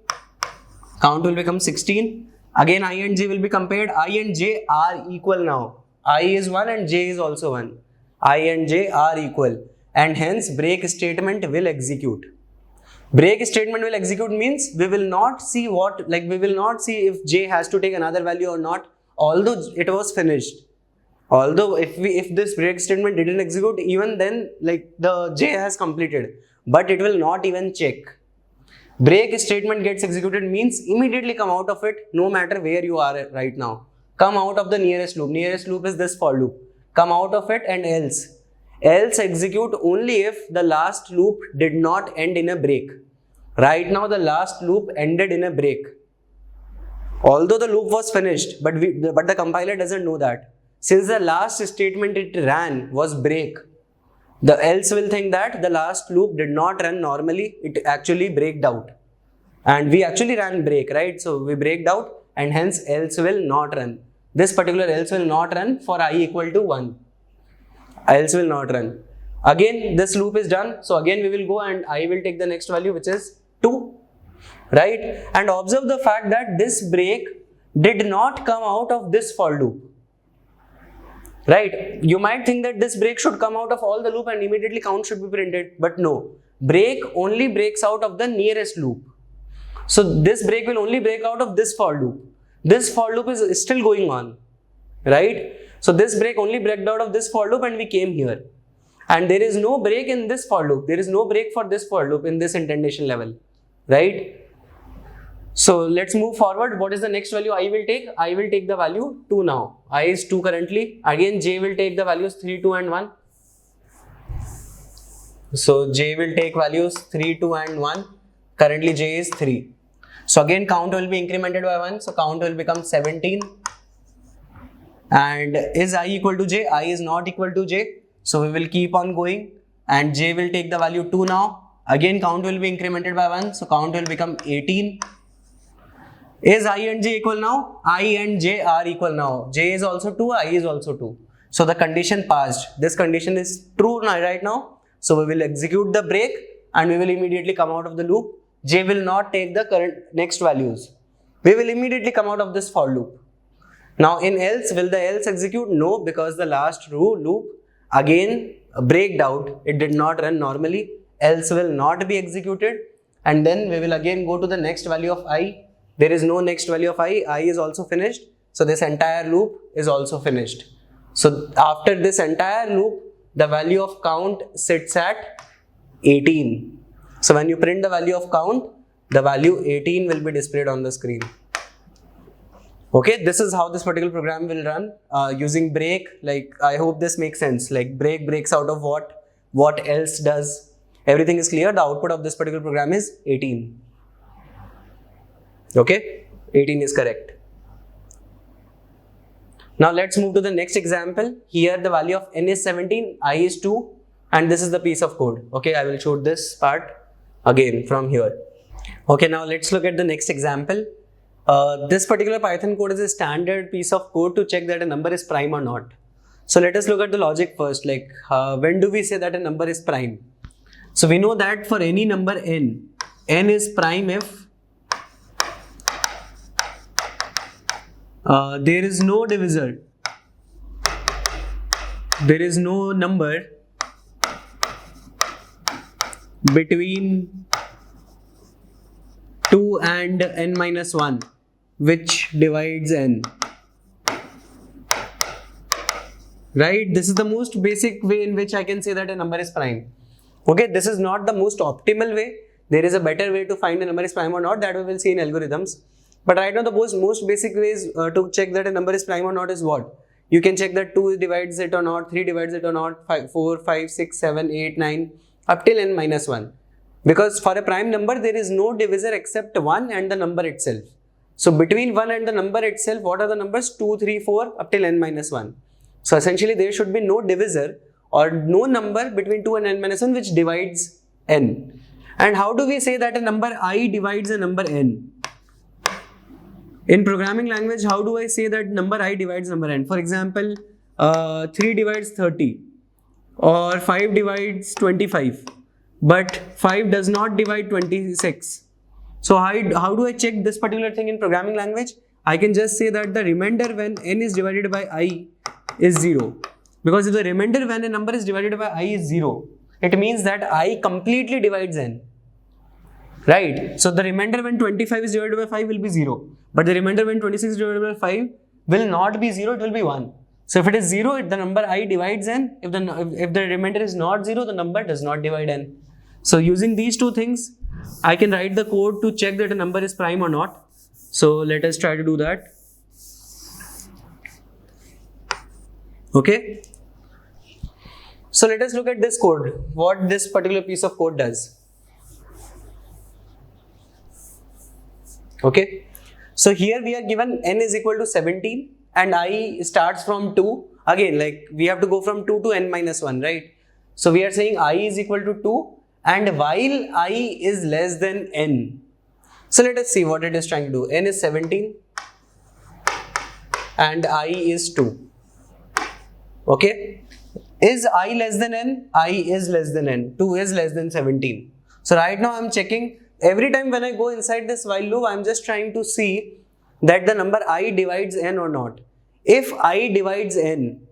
Count will become 16. Again I and j will be compared. I and j are equal now. I is 1 and j is also 1. I and j are equal. And hence break statement will execute. Break statement will execute means we will not see if j has to take another value or not, although it was finished. Although if this break statement didn't execute, even then like the j has completed, but it will not even check. Break statement gets executed means immediately come out of it, no matter where you are right now. Come out of the nearest loop. Nearest loop is this for loop. Come out of it and else. Else execute only if the last loop did not end in a break. Right now the last loop ended in a break. Although the loop was finished, but the compiler doesn't know that. Since the last statement it ran was break, The else will think that the last loop did not run normally, it actually braked out. And we actually ran break, right? So we braked out and hence else will not run. This particular else will not run for I equal to 1. Else will not run. Again, this loop is done. So again we will go and I will take the next value, which is 2. Right? And observe the fact that this break did not come out of this for loop. Right? You might think that this break should come out of all the loop and immediately count should be printed. But no. Break only breaks out of the nearest loop. So this break will only break out of this for loop. This for loop is still going on. Right? So this break only break out of this for loop and we came here. And there is no break in this for loop. There is no break for this for loop in this indentation level. Right? So let's move forward. What is the next value I will take? I will take the value 2 now. I is 2 currently. Again, J will take the values 3, 2 and 1. So J will take values 3, 2 and 1. Currently J is 3. So again count will be incremented by 1. So count will become 17. And is I equal to J? I is not equal to J. So we will keep on going. And J will take the value 2 now. Again count will be incremented by 1. So count will become 18. Is I and J equal now? I and J are equal now. J is also 2, I is also 2. So the condition passed. This condition is true right now. So we will execute the break and we will immediately come out of the loop. J will not take the current next values. We will immediately come out of this for loop. Now in else, will the else execute? No, because the last loop again braked out. It did not run normally. Else will not be executed. And then we will again go to the next value of I. There is no next value of I. I is also finished. So this entire loop is also finished. So after this entire loop, the value of count sits at 18. So when you print the value of count, the value 18 will be displayed on the screen. Okay, this is how this particular program will run using break. Like, I hope this makes sense. Like, break breaks out of what else does. Everything is clear. The output of this particular program is 18. Okay, 18 is correct. Now let's move to the next example. Here the value of n is 17, I is 2, and this is the piece of code. Okay, I will show this part again from here. Okay, now let's look at the next example. This particular Python code is a standard piece of code to check that a number is prime or not. So let us look at the logic first. Like, when do we say that a number is prime? So we know that for any number n is prime if there is no divisor, there is no number between 2 and n minus 1 which divides n. Right? This is the most basic way in which I can say that a number is prime. Okay, this is not the most optimal way. There is a better way to find a number is prime or not, that we will see in algorithms. But right now the most basic ways to check that a number is prime or not is what? You can check that 2 divides it or not, 3 divides it or not, 4, 5, 6, 7, 8, 9 up till n minus 1. Because for a prime number there is no divisor except 1 and the number itself. So between 1 and the number itself, what are the numbers? 2, 3, 4 up till n minus 1. So essentially there should be no divisor or no number between 2 and n minus 1 which divides n. And how do we say that a number I divides a number n? In programming language, how do I say that number I divides number n? For example, 3 divides 30 or 5 divides 25, but 5 does not divide 26. So how do I check this particular thing in programming language? I can just say that the remainder when n is divided by I is 0. Because if the remainder when a number is divided by I is 0, it means that I completely divides n. Right? So the remainder when 25 is divided by 5 will be 0. But the remainder when 26 is divided by 5 will not be 0, it will be 1. So if it is 0, the number I divides n. If the remainder is not 0, the number does not divide n. So using these two things, I can write the code to check that a number is prime or not. So let us try to do that. Okay. So let us look at this code, what this particular piece of code does. Okay. So here we are given n is equal to 17 and I starts from 2. Again, like we have to go from 2 to n minus 1, right? So we are saying I is equal to 2 and while I is less than n. So let us see what it is trying to do. N is 17 and I is 2. Okay. Is I less than n? I is less than n. 2 is less than 17. So right now I am checking. Every time when I go inside this while loop, I am just trying to see that the number I divides n or not. If I divides n,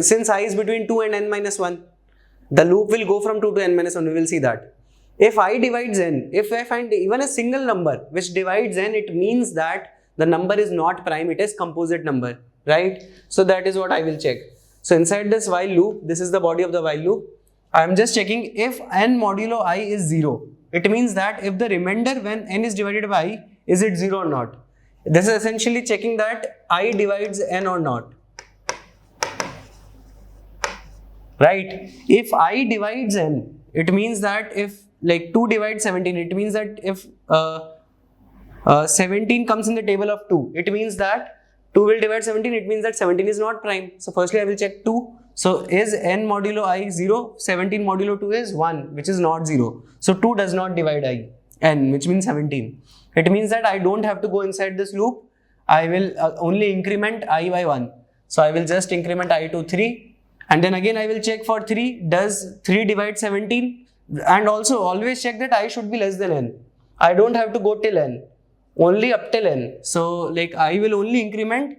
since I is between 2 and n minus 1, the loop will go from 2 to n minus 1, we will see that. If I divides n, if I find even a single number which divides n, it means that the number is not prime, it is composite number, right? So that is what I will check. So inside this while loop, this is the body of the while loop. I am just checking if n modulo I is 0. It means that if the remainder when n is divided by I, is it 0 or not? This is essentially checking that I divides n or not. Right? If I divides n, it means that if like 2 divides 17, it means that if 17 comes in the table of 2, it means that 2 will divide 17, it means that 17 is not prime. So firstly I will check 2. So is n modulo I 0? 17 modulo 2 is 1, which is not 0. So 2 does not divide I, n, which means 17. It means that I don't have to go inside this loop. I will only increment I by 1. So I will just increment I to 3. And then again I will check for 3. Does 3 divide 17? And also always check that I should be less than n. I don't have to go till n. Only up till n. So like I will only increment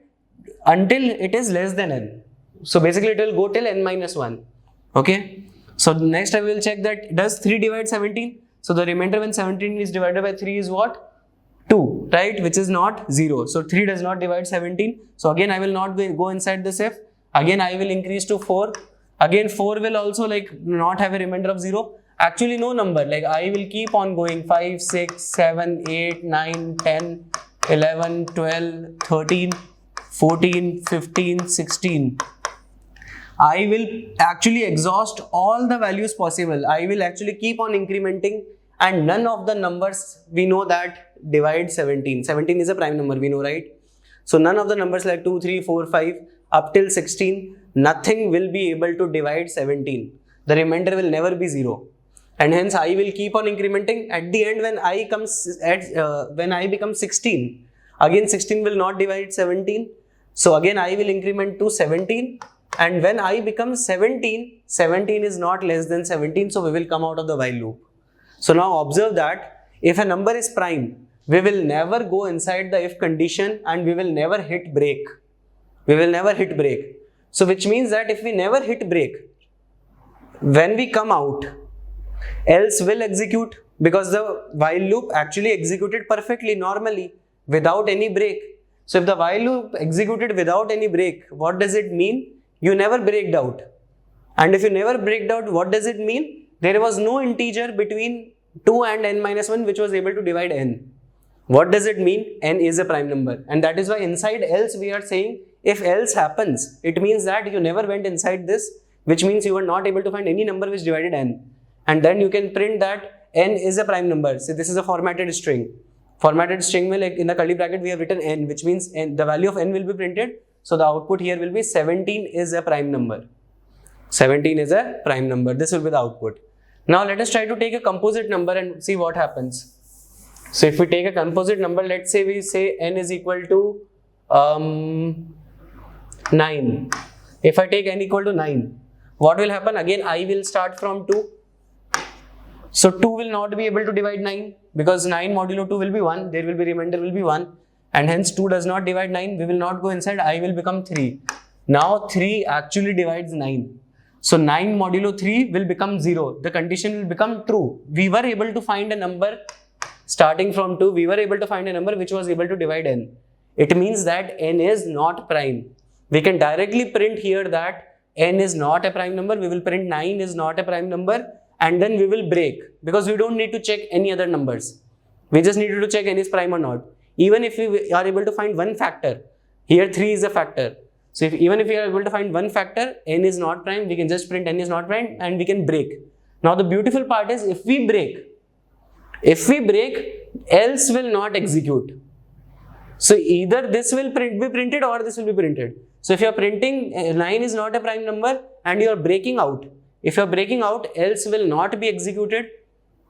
until it is less than n. So basically it will go till n minus 1. Okay. So next I will check that does 3 divide 17? So the remainder when 17 is divided by 3 is what? 2, right? Which is not 0. So 3 does not divide 17. So again I will not go inside this if. Again I will increase to 4. Again 4 will also like not have a remainder of 0. Actually no number, like I will keep on going 5, 6, 7, 8, 9, 10, 11, 12, 13, 14, 15, 16. I will actually exhaust all the values possible. I will actually keep on incrementing and none of the numbers we know that divide 17. 17 is a prime number, we know, right? So none of the numbers like 2, 3, 4, 5 up till 16, nothing will be able to divide 17. The remainder will never be 0. And hence I will keep on incrementing. At the end when I become 16, again 16 will not divide 17. So again I will increment to 17. And when I become 17, 17 is not less than 17. So we will come out of the while loop. So now observe that if a number is prime, we will never go inside the if condition and we will never hit break. We will never hit break. So which means that if we never hit break, when we come out, else will execute, because the while loop actually executed perfectly normally without any break. So if the while loop executed without any break, what does it mean? You never breaked out. And if you never breaked out, what does it mean? There was no integer between 2 and n minus 1 which was able to divide n. What does it mean? N is a prime number. And that is why inside else we are saying if else happens, it means that you never went inside this, which means you were not able to find any number which divided n. And then you can print that n is a prime number. So this is a formatted string. Formatted string will, like in the curly bracket we have written n, which means n, the value of n will be printed. So the output here will be 17 is a prime number. 17 is a prime number. This will be the output. Now let us try to take a composite number and see what happens. So if we take a composite number, let's say we say n is equal to 9. If I take n equal to 9, what will happen? Again I will start from 2. So 2 will not be able to divide 9 because 9 modulo 2 will be 1. There will be remainder will be 1. And hence 2 does not divide 9. We will not go inside. I will become 3. Now 3 actually divides 9. So 9 modulo 3 will become 0. The condition will become true. We were able to find a number starting from 2. We were able to find a number which was able to divide n. It means that n is not prime. We can directly print here that n is not a prime number. We will print 9 is not a prime number. And then we will break because we don't need to check any other numbers. We just need to check n is prime or not. Even if we are able to find one factor, here 3 is a factor. So even if we are able to find one factor, n is not prime, we can just print n is not prime and we can break. Now the beautiful part is if we break, else will not execute. So either this will be printed or this will be printed. So if you are printing 9 is not a prime number and you are breaking out, If you're breaking out, else will not be executed.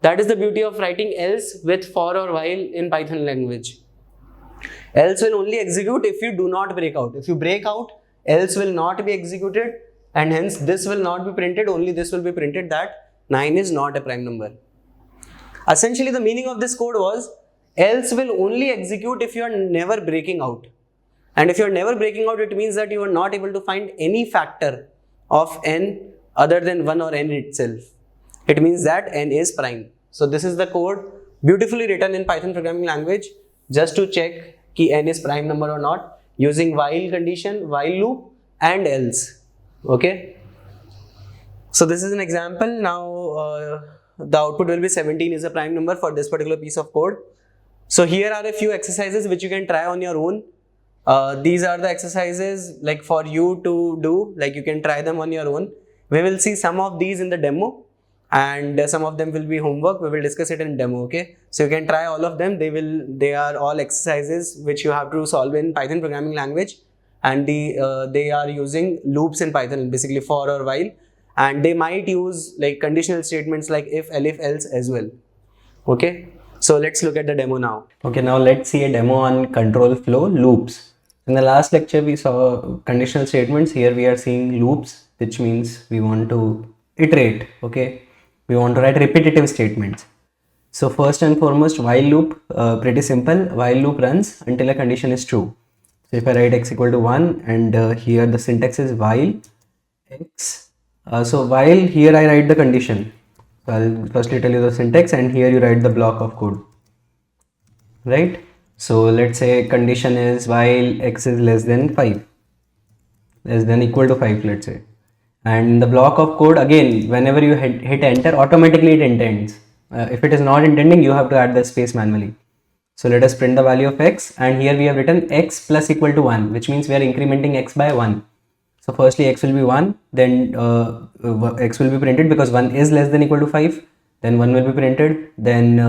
That is the beauty of writing else with for or while in Python language. Else will only execute if you do not break out. If you break out, else will not be executed, and hence this will not be printed, only this will be printed, that 9 is not a prime number. Essentially, the meaning of this code was else will only execute if you are never breaking out. And if you are never breaking out, it means that you are not able to find any factor of n other than 1 or n itself. It means that n is prime. So this is the code beautifully written in Python programming language just to check कि n is prime number or not, using while condition, while loop and else. Okay. So this is an example. Now the output will be 17 is a prime number for this particular piece of code. So here are a few exercises which you can try on your own. These are the exercises like for you to do, like you can try them on your own. We will see some of these in the demo, and some of them will be homework. We will discuss it in demo. Okay, so you can try all of them. They are all exercises which you have to solve in Python programming language, and they are using loops in Python, basically for or while, and they might use like conditional statements like if, elif, else as well. Okay, so let's look at the demo now. Okay, now let's see a demo on control flow loops. In the last lecture we saw conditional statements. Here we are seeing loops, which means we want to iterate. Okay, we want to write repetitive statements. So first and foremost, while loop, pretty simple. While loop runs until a condition is true. So if I write x equal to 1, and here the syntax is while x. So while, here I write the condition. So I'll firstly tell you the syntax, and here you write the block of code, right? So let's say condition is while x is less than 5, less than equal to 5, let's say. And the block of code, again, whenever you hit enter, automatically it intends. If it is not intending, you have to add the space manually. So let us print the value of x, and here we have written x plus equal to 1, which means we are incrementing x by 1. So firstly x will be 1, then x will be printed because 1 is less than equal to 5, then 1 will be printed, then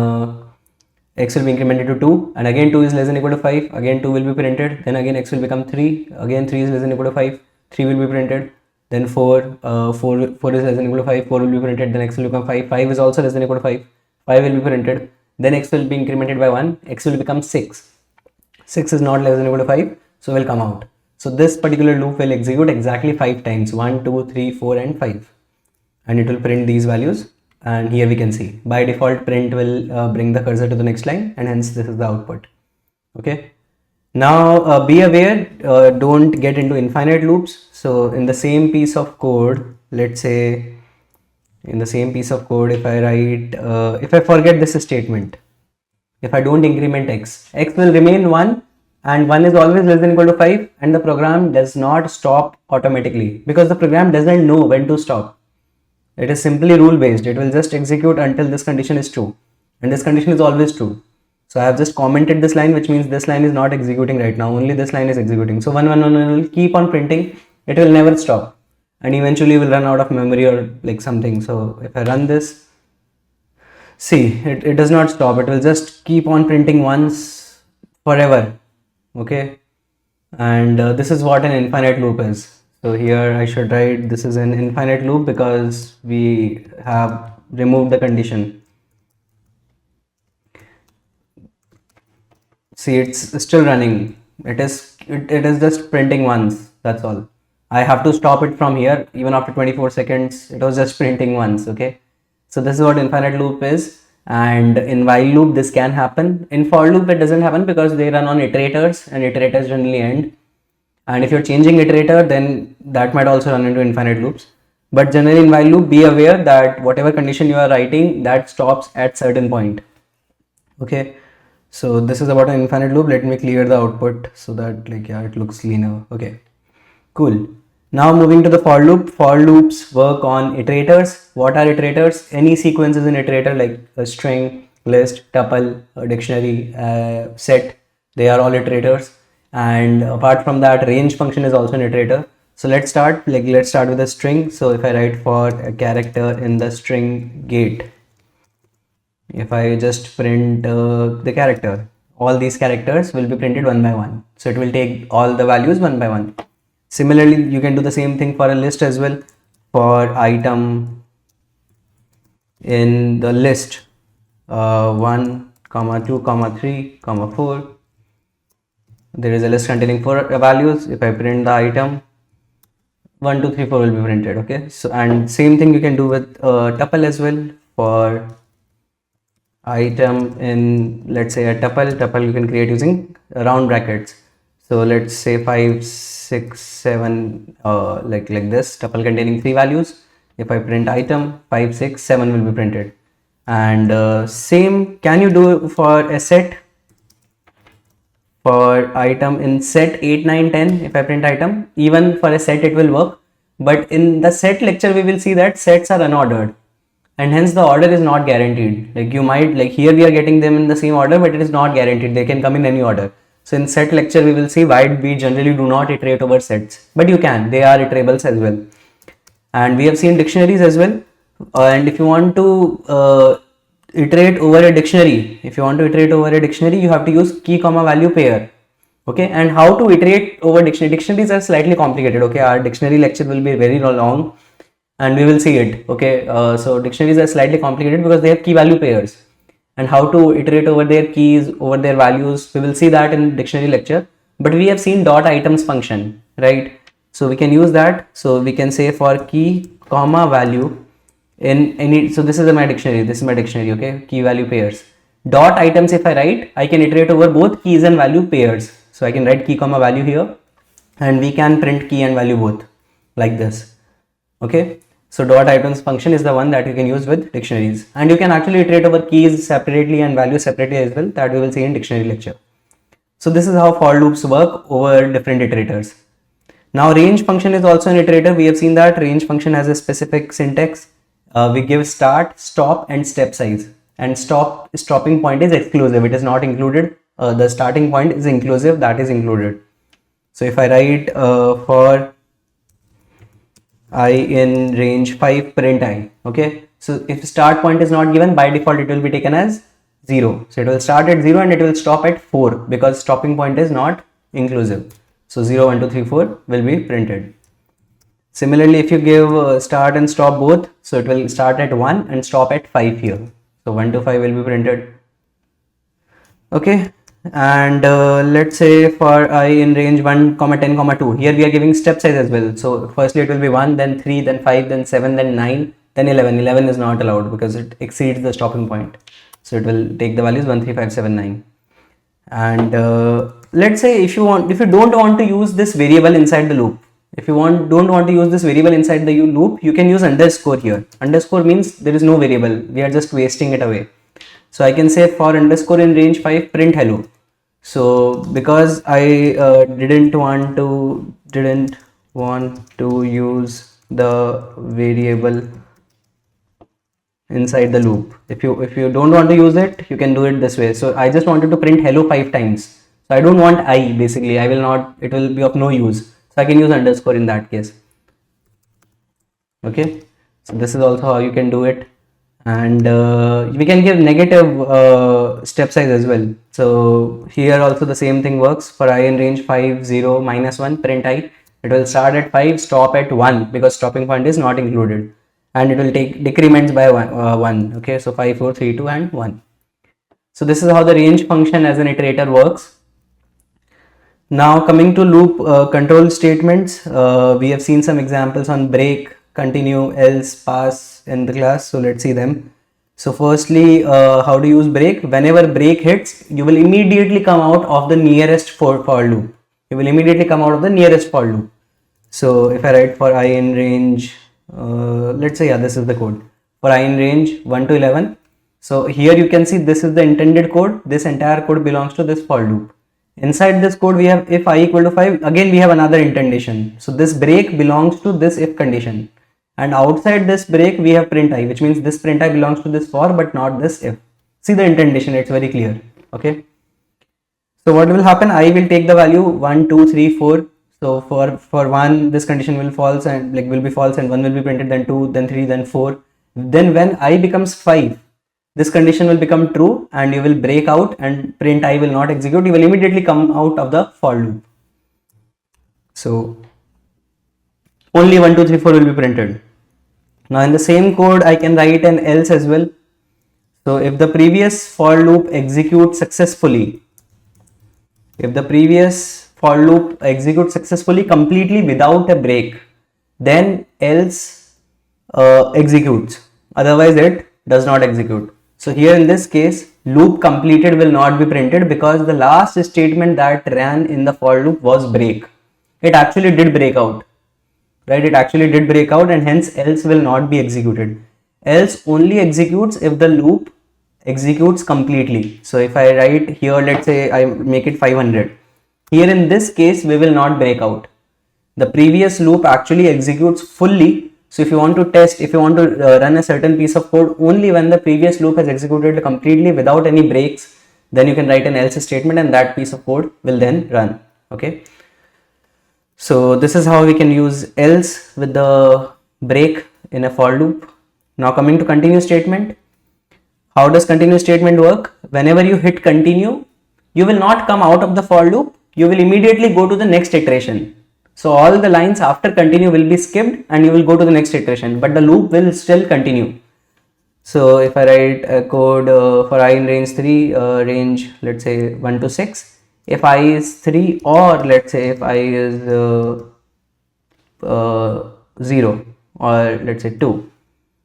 x will be incremented to 2, and again 2 is less than equal to 5, again 2 will be printed, then again x will become 3, again 3 is less than equal to 5, 3 will be printed, then 4 is less than equal to 5, 4 will be printed, then x will become 5, 5 is also less than equal to 5, 5 will be printed, then x will be incremented by 1, x will become 6, 6 is not less than equal to 5, so will come out. So this particular loop will execute exactly 5 times, 1, 2, 3, 4 and 5, and it will print these values. And here we can see by default print will bring the cursor to the next line, and hence this is the output. Okay, now be aware, don't get into infinite loops. So in the same piece of code, let's say in the same piece of code, if I write if I forget this statement, if I don't increment x, x will remain 1, and 1 is always less than equal to 5, and the program does not stop automatically because the program doesn't know when to stop. It is simply rule based. It will just execute until this condition is true, and this condition is always true. So I have just commented this line, which means this line is not executing right now, only this line is executing. So 1, 1, 1 will keep on printing, it will never stop, and eventually will run out of memory or like something. So if I run this, see, it does not stop, it will just keep on printing once forever. Okay, and this is what an infinite loop is. So here I should write this is an infinite loop because we have removed the condition. See, it's still running. It is just printing once, that's all. I have to stop it from here. Even after 24 seconds, it was just printing once. Okay, so this is what infinite loop is. And in while loop this can happen. In for loop it doesn't happen because they run on iterators, and iterators generally end. And if you're changing iterator, then that might also run into infinite loops. But generally in while loop, be aware that whatever condition you are writing, that stops at certain point. Okay, so this is about an infinite loop. Let me clear the output so that it looks cleaner. Okay, cool. Now moving to the for loop. For loops work on iterators. What are iterators? Any sequence is an iterator, like a string, list, tuple, a dictionary, set. They are all iterators. And apart from that, range function is also an iterator. So let's start with a string. So if I write for a character in the string gate, if I just print the character, all these characters will be printed one by one. So it will take all the values one by one. Similarly, you can do the same thing for a list as well. for item in the list 1, 2, 3, 4. There is a list containing 4 values. If I print the item, 1, 2, 3, 4 will be printed. Okay, so and same thing you can do with tuple as well. For item in, let's say, a tuple you can create using round brackets. So let's say 5, 6, 7, like this, tuple containing 3 values. If I print item, 5, 6, 7 will be printed. And same can you do for a set? For item in set 8, 9, 10, if I print item, even for a set it will work. But in the set lecture, we will see that sets are unordered, and hence the order is not guaranteed. Like you might, like here we are getting them in the same order, but it is not guaranteed. They can come in any order. So in set lecture, we will see why we generally do not iterate over sets, but you can, they are iterables as well. And we have seen dictionaries as well. And if you want to iterate over a dictionary, you have to use key comma value pair. Okay, and how to iterate over dictionary? Dictionaries are slightly complicated. Okay, our dictionary lecture will be very long, and we will see it. Okay, so dictionaries are slightly complicated because they have key value pairs, and how to iterate over their keys, over their values, we will see that in dictionary lecture. But we have seen dot items function, right? So we can use that. So we can say for key comma value in any, so this is my dictionary, okay, key value pairs, dot items. If I write, I can iterate over both keys and value pairs. So I can write key comma value here, and we can print key and value both like this. Okay, so dot items function is the one that you can use with dictionaries, and you can actually iterate over keys separately and values separately as well, that we will see in dictionary lecture. So this is how for loops work over different iterators. Now range function is also an iterator. We have seen that range function has a specific syntax. We give start, stop, and step size, and stopping point is exclusive, it is not included. The starting point is inclusive, that is included. So if I write for I in range 5 print I, okay, so if start point is not given, by default it will be taken as 0. So it will start at 0 and it will stop at 4 because stopping point is not inclusive. So 0, 1, 2, 3, 4 will be printed. Similarly, if you give start and stop both, so it will start at 1 and stop at 5 here. So 1 to 5 will be printed. Okay, and let's say for I in range 1, 10, 2, here we are giving step size as well. So firstly it will be 1, then 3, then 5, then 7, then 9, then 11. 11 is not allowed because it exceeds the stopping point. So it will take the values 1, 3, 5, 7, 9. And let's say if you don't want to use this variable inside the loop, don't want to use this variable inside the loop, you can use underscore here. Underscore means there is no variable, we are just wasting it away. So I can say for underscore in range 5 print hello. So because I didn't want to use the variable inside the loop. If you don't want to use it, you can do it this way. So I just wanted to print hello 5 times. So I don't want I, basically it will be of no use. So I can use underscore in that case. Okay, so this is also how you can do it. And we can give negative step size as well. So here also the same thing works. For I in range 5, 0, -1 print I, it will start at 5, stop at 1 because stopping point is not included, and it will take decrements by 1. Okay, so 5, 4, 3, 2 and 1. So this is how the range function as an iterator works. Now coming to loop control statements, we have seen some examples on break, continue, else, pass in the class. So let's see them. So firstly, how to use break. Whenever break hits, you will immediately come out of the nearest for loop. So if I write for I in range, let's say, this is the code for I in range 1 to 11. So here you can see this is the intended code. This entire code belongs to this for loop. Inside this code we have if I equal to 5, again we have another intentation. So this break belongs to this if condition, and outside this break we have print I, which means this print I belongs to this for but not this if. See the intentation, it's very clear. Okay, so what will happen, I will take the value 1, 2, 3, 4. So for 1 this condition will false and will be false, and 1 will be printed, then 2, then 3, then 4. Then when I becomes 5, this condition will become true and you will break out and print I will not execute. You will immediately come out of the for loop. So only 1, 2, 3, 4 will be printed. Now in the same code, I can write an else as well. So if the previous for loop executes successfully, if the previous for loop executes successfully completely without a break, then else executes. Otherwise, it does not execute. So here in this case, loop completed will not be printed because the last statement that ran in the for loop was break. It actually did break out, right? It actually did break out, and hence else will not be executed. Else only executes if the loop executes completely. So if I write here, let's say I make it 500. Here in this case, we will not break out. The previous loop actually executes fully. So if you want to test, if you want to run a certain piece of code only when the previous loop has executed completely without any breaks, then you can write an else statement and that piece of code will then run. Okay. So this is how we can use else with the break in a for loop. Now coming to continue statement. How does continue statement work? Whenever you hit continue, you will not come out of the for loop. You will immediately go to the next iteration. So all the lines after continue will be skipped and you will go to the next iteration, but the loop will still continue. So if I write a code for I in range 3, range let's say 1 to 6, if I is 3 or let's say if I is 0 or let's say 2,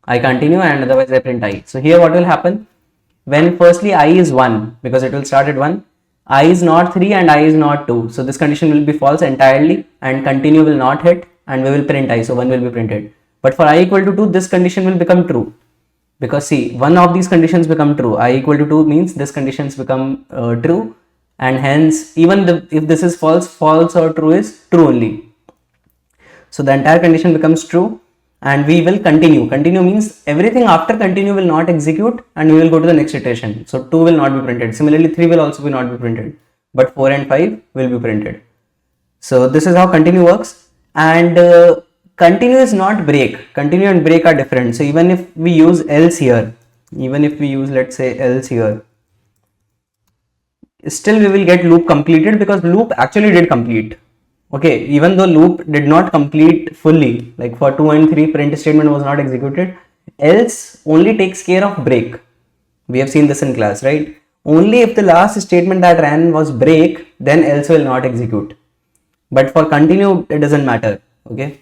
I continue and otherwise I print I. So here what will happen? When firstly I is 1, because it will start at 1, I is not 3 and I is not 2. So this condition will be false entirely and continue will not hit and we will print I. So 1 will be printed. But for I equal to 2, this condition will become true. Because see, one of these conditions become true. I equal to 2 means this conditions become true, and hence even if this is false, false or true is true only. So the entire condition becomes true and we will continue. Continue means everything after continue will not execute and we will go to the next iteration. So 2 will not be printed. Similarly 3 will also be not be printed, but 4 and 5 will be printed. So this is how continue works. And continue is not break. Continue and break are different. So even if we use else here, even if we use let's say else here, still we will get loop completed because loop actually did complete. Okay, even though loop did not complete fully, like for 2 and 3 print statement was not executed, else only takes care of break. We have seen this in class, right? Only if the last statement that ran was break, then else will not execute. But for continue, it doesn't matter. Okay.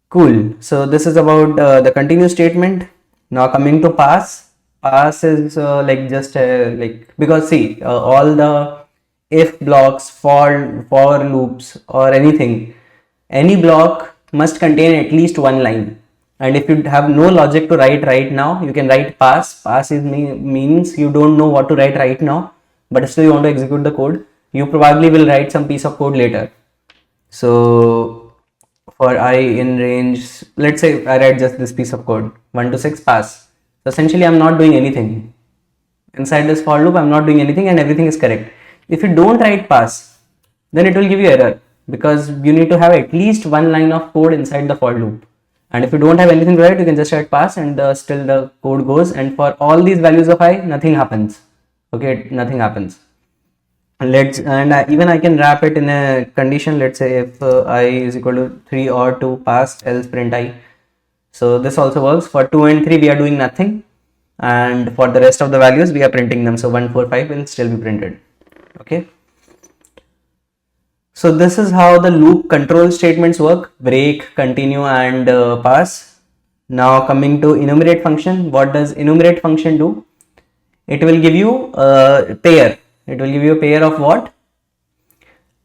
Cool. So this is about the continue statement. Now coming to pass. Pass is like just like, because see all the if blocks, for loops or anything, any block must contain at least one line. And if you have no logic to write right now, you can write pass. Pass is means you don't know what to write right now, but still you want to execute the code. You probably will write some piece of code later. So for I in range, let's say I write just this piece of code, 1 to 6 pass. So essentially I'm not doing anything. Inside this for loop, I'm not doing anything and everything is correct. If you don't write pass, then it will give you error because you need to have at least one line of code inside the for loop. And if you don't have anything to write, you can just write pass and still the code goes. And for all these values of I, nothing happens. Okay, nothing happens. Even I can wrap it in a condition. Let's say if I is equal to 3 or 2 pass, else print I. So this also works. For 2 and 3, we are doing nothing. And for the rest of the values, we are printing them. So 1, 4, 5 will still be printed. Okay. So this is how the loop control statements work: break, continue, and pass. Now coming to enumerate function. What does enumerate function do? It will give you a pair. It will give you a pair of what?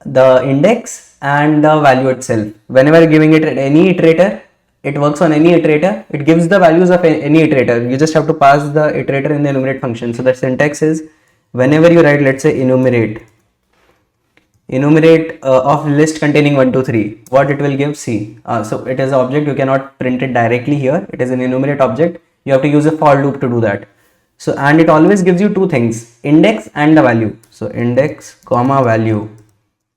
The index and the value itself. Whenever giving it at any iterator, it works on any iterator. It gives the values of any iterator. You just have to pass the iterator in the enumerate function. So the syntax is, whenever you write, let's say enumerate of list containing 1, 2, 3, what it will give? C. So it is an object. You cannot print it directly here. It is an enumerate object. You have to use a for loop to do that. So, and it always gives you two things, index and the value. So index comma value.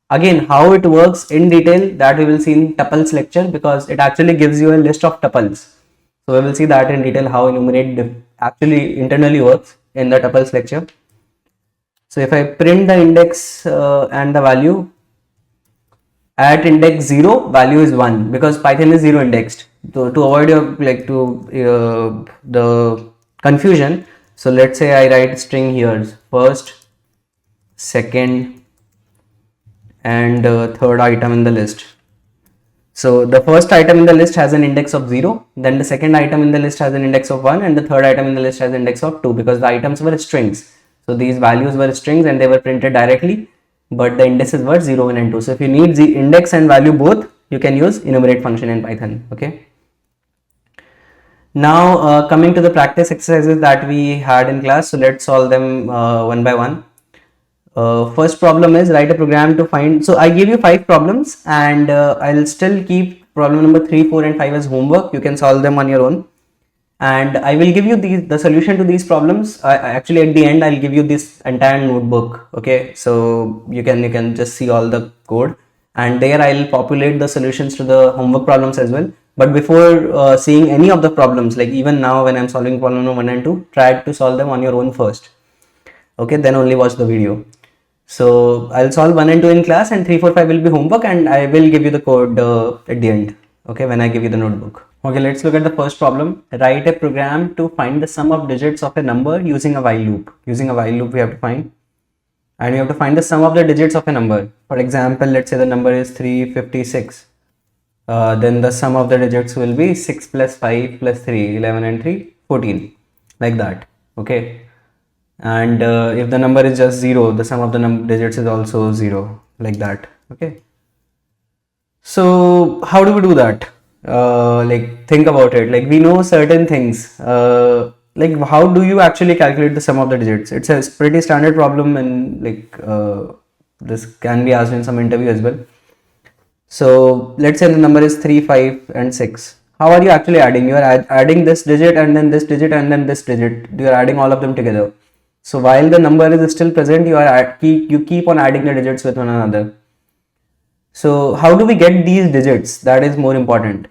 Again, how it works in detail, that we will see in tuples lecture, because it actually gives you a list of tuples. So we will see that in detail, how enumerate actually internally works in the tuples lecture. So if I print the index and the value, at index 0, value is 1, because Python is 0 indexed. to avoid your the confusion, so let's say I write string here, first, second, and third item in the list. So the first item in the list has an index of 0, then the second item in the list has an index of 1, and the third item in the list has an index of 2, because the items were strings. So these values were strings and they were printed directly, but the indices were 0, 1 and 2. So if you need the index and value both, you can use enumerate function in Python. Okay. Now coming to the practice exercises that we had in class, so let's solve them one by one. First problem is write a program to find. So I give you 5 problems, and I'll still keep problem number 3, 4 and 5 as homework. You can solve them on your own, and I will give you the solution to these problems. Actually at the end I'll give you this entire notebook. Okay, so you can just see all the code, and there I'll populate the solutions to the homework problems as well. But before seeing any of the problems, like even now when I'm solving problem number 1 and 2, try to solve them on your own first. Okay, then only watch the video. So I'll solve 1 and 2 in class, and 3, 4, 5 will be homework, and I will give you the code at the end. Okay, when I give you the notebook. Okay, let's look at the first problem. Write a program to find the sum of digits of a number using a while loop. Using a while loop we have to find, and we have to find the sum of the digits of a number. For example, let's say the number is 356. Then the sum of the digits will be 6 plus 5 plus 3, 11 and 3, 14, like that. Okay, and if the number is just 0, the sum of the digits is also 0, like that. Okay, so how do we do that? Like, think about it. Like, we know certain things. Like, how do you actually calculate the sum of the digits? It's a pretty standard problem, and like this can be asked in some interview as well. So let's say the number is 3, 5 and 6. How are you actually adding? You are adding this digit and then this digit and then this digit. You are adding all of them together. So while the number is still present, you keep on adding the digits with one another. So how do we get these digits? That is more important.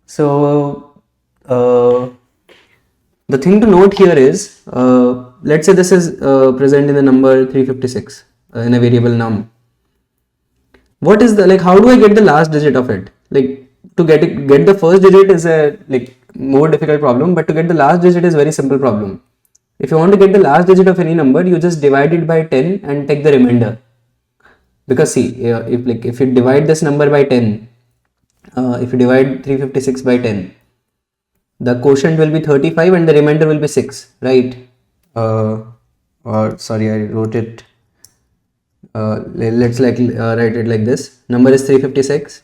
So the thing to note here is, let's say this is present in the number 356 in a variable num. What is the, like, how do I get the last digit of it? Like, to get the first digit is a more difficult problem, but to get the last digit is very simple problem. If you want to get the last digit of any number, you just divide it by 10 and take the remainder. Because see, if you divide this number by 10, if you divide 356 by 10, the quotient will be 35 and the remainder will be 6, right? Or sorry, I wrote it. Let's write it like this. Number is 356,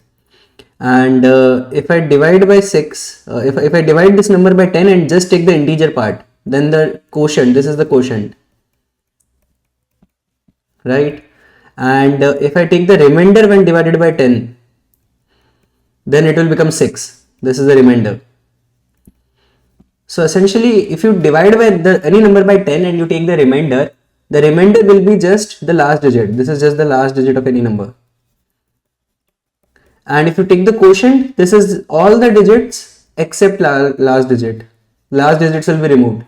and if I divide by 6, if I divide this number by 10 and just take the integer part, then the quotient, this is the quotient, right? And if I take the remainder when divided by 10, then it will become 6. This is the remainder. So essentially, if you divide by any number by 10 and you take the remainder will be just the last digit. This is just the last digit of any number. And if you take the quotient, this is all the digits except last digit. Last digits will be removed.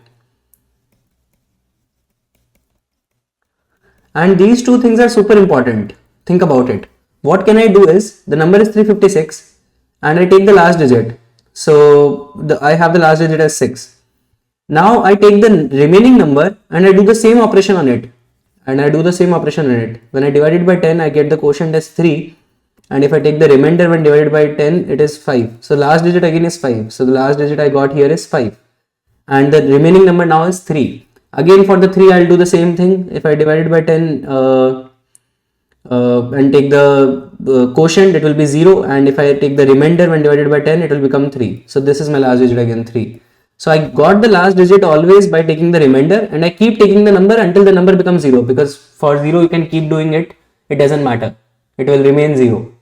And these two things are super important. Think about it. What can I do is, the number is 356 and I take the last digit. So I have the last digit as 6. Now I take the remaining number and I do the same operation on it. When I divide it by 10, I get the quotient as 3. And if I take the remainder when divided by 10, it is 5. So last digit again is 5. So the last digit I got here is 5. And the remaining number now is 3. Again for the 3, I'll do the same thing. If I divide it by 10 and take the quotient, it will be 0. And if I take the remainder when divided by 10, it will become 3. So this is my last digit again, 3. So I got the last digit always by taking the remainder, and I keep taking the number until the number becomes 0, because for 0 you can keep doing it, it doesn't matter, it will remain 0,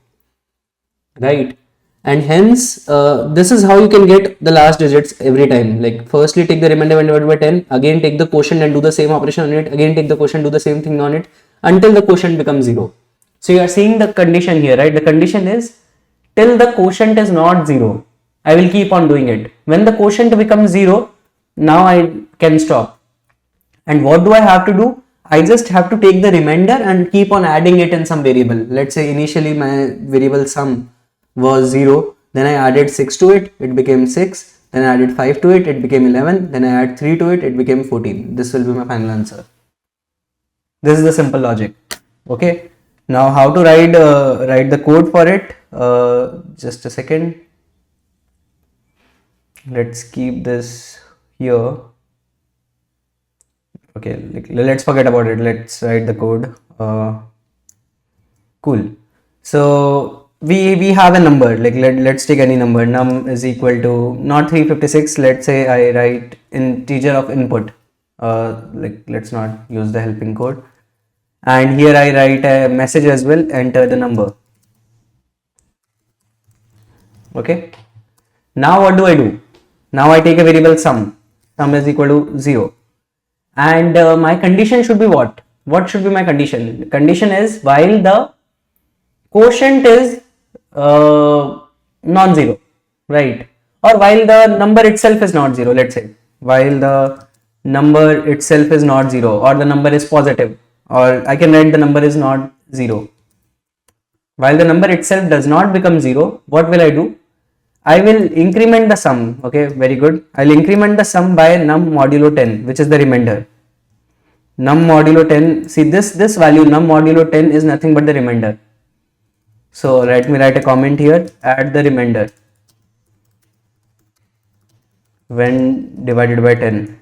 right? And hence this is how you can get the last digits every time. Like, firstly take the remainder when divided by 10, again take the quotient and do the same operation on it, again take the quotient, do the same thing on it until the quotient becomes 0. So you are seeing the condition here, right? The condition is till the quotient is not 0. I will keep on doing it. When the quotient becomes 0, now I can stop. And what do I have to do? I just have to take the remainder and keep on adding it in some variable. Let's say initially my variable sum was 0. then I added 6 to it, it became 6, then I added 5 to it, it became 11, then I add 3 to it, it became 14. This will be my final answer. This is the simple logic. Okay. Now how to write the code for it? Just a second. Let's keep this here. Okay, let's forget about it. Let's write the code. Cool. So we have a number. Let's take any number. Num is equal to not 356. Let's say I write integer of input. Let's not use the helping code. And here I write a message as well. Enter the number. Okay. Now what do? Now I take a variable sum. Sum is equal to 0. And my condition should be what? What should be my condition? The condition is while the quotient is non-zero, right? Or while the number itself is not zero, let's say. While the number itself is not zero, or the number is positive, or I can write the number is not zero. While the number itself does not become zero, what will I do? I will increment the sum. Okay, very good. I'll increment the sum by num modulo 10, which is the remainder. Num modulo 10, see this value num modulo 10 is nothing but the remainder. So let me write a comment here, add the remainder when divided by 10.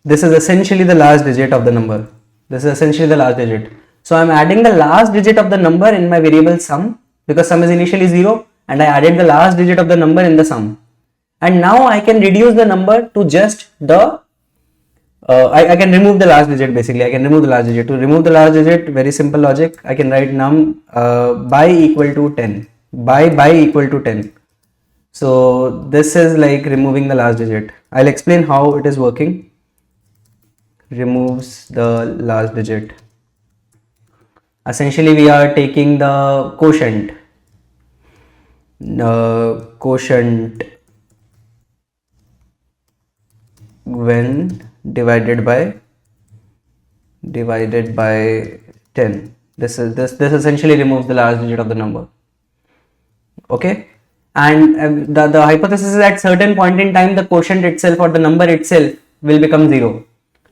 This is essentially the last digit of the number. This is essentially the last digit. So I am adding the last digit of the number in my variable sum, because sum is initially 0, and I added the last digit of the number in the sum. And now I can reduce the number to just the I can remove the last digit. Basically I can remove the last digit. To remove the last digit, very simple logic, I can write num by equal to 10, by equal to 10. So this is like removing the last digit. I'll explain how it is working. Removes the last digit. Essentially we are taking the quotient when divided by 10. This essentially removes the last digit of the number. Okay, and the hypothesis is at certain point in time the quotient itself or the number itself will become 0.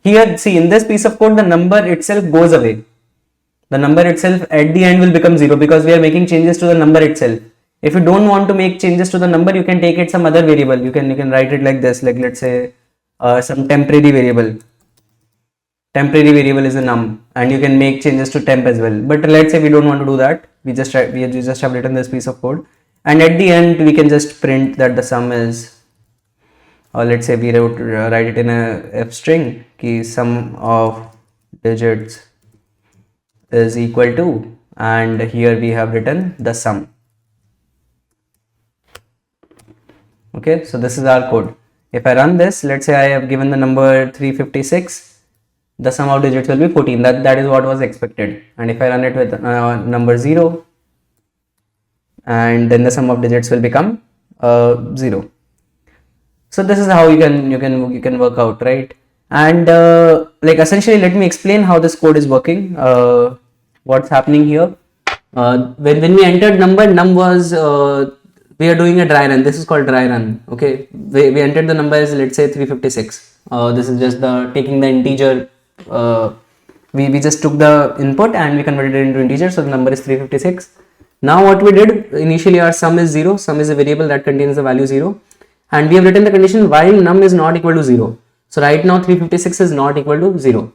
Here see, in this piece of code the number itself goes away. The number itself at the end will become 0 because we are making changes to the number itself. If you don't want to make changes to the number, you can take it some other variable. You can write it like this, like let's say some temporary variable. Temporary variable is a num, and you can make changes to temp as well. But let's say we don't want to do that. We just have written this piece of code, and at the end we can just print that the sum is, or let's say we write it in a f string, ki sum of digits is equal to, and here we have written the sum. Okay, so this is our code. If I run this, let's say I have given the number 356, the sum of digits will be 14. That is what was expected. And if I run it with number 0, and then the sum of digits will become 0. So this is how you can work out, right? And like essentially, let me explain how this code is working. What's happening here? When we entered num was we are doing a dry run. This is called dry run. Okay, we entered the number as, let's say, 356. This is just the taking the integer. We just took the input and we converted it into integer. So the number is 356. Now what we did, initially our sum is 0. Sum is a variable that contains the value 0, and we have written the condition while num is not equal to 0. So right now 356 is not equal to 0.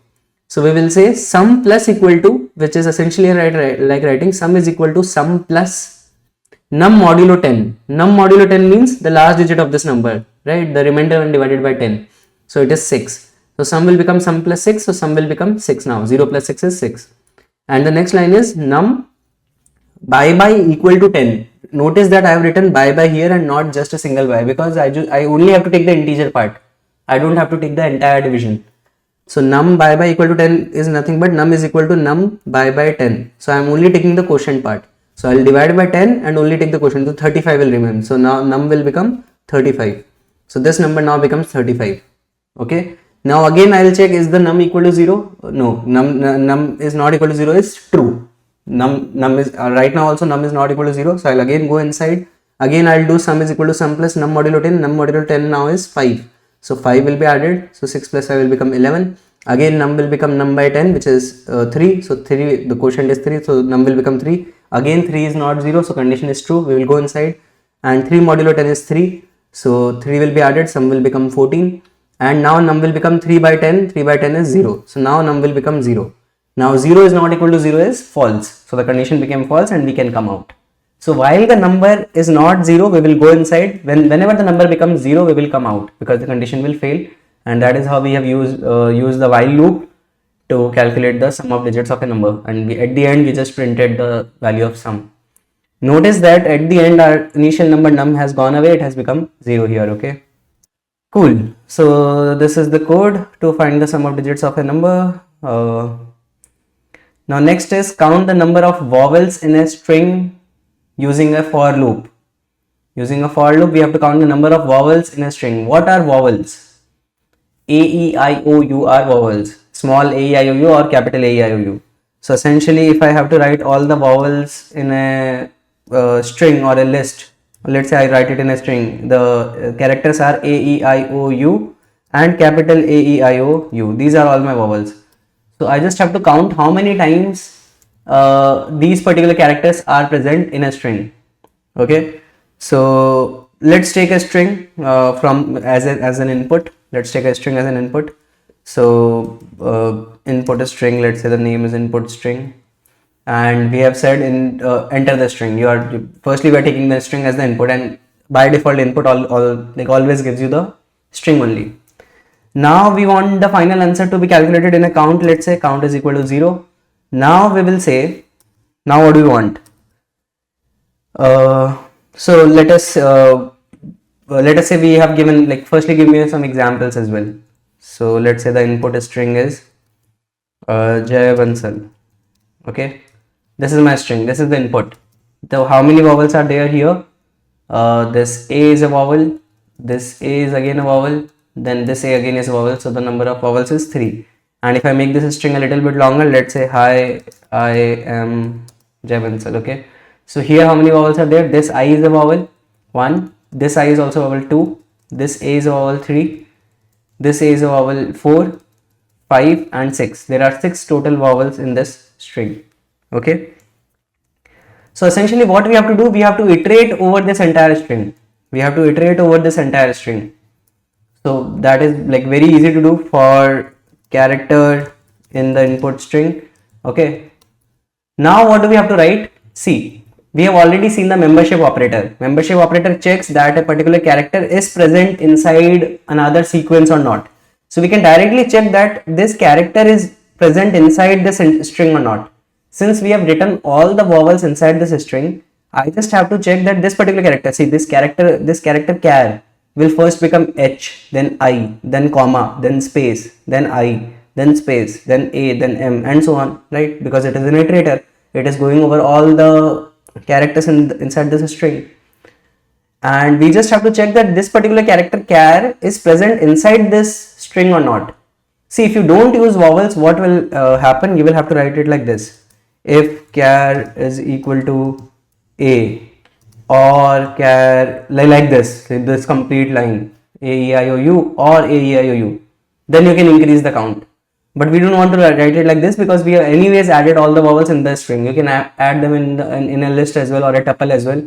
So we will say sum plus equal to, which is essentially like writing sum is equal to sum plus num modulo 10. Num modulo 10 means the last digit of this number, right? The remainder when divided by 10. So it is 6. So sum will become sum plus 6. So sum will become 6 now. 0 plus 6 is 6. And the next line is num by equal to 10. Notice that I have written by here and not just a single by, because I only have to take the integer part. I don't have to take the entire division. So num by equal to 10 is nothing but num is equal to num by 10. So I am only taking the quotient part. So I will divide by 10 and only take the quotient. So 35 will remain. So now num will become 35. So this number now becomes 35. Okay. Now again I will check, is the num equal to 0? No, num is not equal to 0 is true. num is right now also num is not equal to 0. So I'll again go inside. Again I'll do sum is equal to sum plus num modulo 10. Num modulo 10 now is 5. So 5 will be added. So 6 plus 5 will become 11. Again num will become num by 10, which is 3. So 3, the quotient is 3. So num will become 3. Again 3 is not 0. So condition is true. We will go inside. And 3 modulo 10 is 3. So 3 will be added. Sum will become 14. And now num will become 3 by 10. 3 by 10 is 0. So now num will become 0. Now 0 is not equal to 0 is false. So the condition became false and we can come out. So while the number is not 0, we will go inside. Whenever the number becomes 0, we will come out because the condition will fail. And that is how we have used the while loop to calculate the sum of digits of a number. And at the end, we just printed the value of sum. Notice that at the end, our initial number num has gone away. It has become 0 here. Okay. Cool. So this is the code to find the sum of digits of a number. Now next is count the number of vowels in a string using a for loop. Using a for loop, we have to count the number of vowels in a string. What are vowels? A, E, I, O, U are vowels. Small a, E, I, O, U or capital A, E, I, O, U. So essentially, if I have to write all the vowels in a string or a list, let's say I write it in a string, the characters are A, E, I, O, U and capital A, E, I, O, U. These are all my vowels. So I just have to count how many times these particular characters are present in a string. Okay, so let's take a string from as an input. Let's take a string as an input. So input a string. Let's say the name is input string, and we have said in enter the string. Firstly we are taking the string as the input, and by default input always gives you the string only. Now we want the final answer to be calculated in a count. Let's say count is equal to 0. Now we will say, now what do we want? So let us say we have given, firstly give me some examples as well. So let's say the input string is Jai Bansal. Okay, this is my string. This is the input. So how many vowels are there here? This A is a vowel. This A is again a vowel. Then this A again is a vowel, so the number of vowels is 3. And if I make this string a little bit longer, let's say hi, I am Jai Bansal. Okay, so here how many vowels are there? This I is a vowel 1, this I is also a vowel 2, this A is a vowel 3, this A is a vowel 4, 5 and 6. There are 6 total vowels in this string. Okay, so essentially what we have to do, we have to iterate over this entire string. So that is very easy to do for character in the input string. Okay, now what do we have to write? See, we have already seen the membership operator. Membership operator checks that a particular character is present inside another sequence or not. So we can directly check that this character is present inside this string or not. Since we have written all the vowels inside this string, I just have to check that this particular character, see this character char will first become H, then I, then comma, then space, then I, then space, then A, then M, and so on, right? Because it is an iterator. It is going over all the characters inside this string. And we just have to check that this particular character char is present inside this string or not. See, if you don't use vowels, what will happen? You will have to write it like this. If char is equal to A, or char like this complete line A, E, I, O, U or A, E, I, O, U, then you can increase the count. But we don't want to write it like this because we have anyways added all the vowels in the string. You can add them in a list as well or a tuple as well,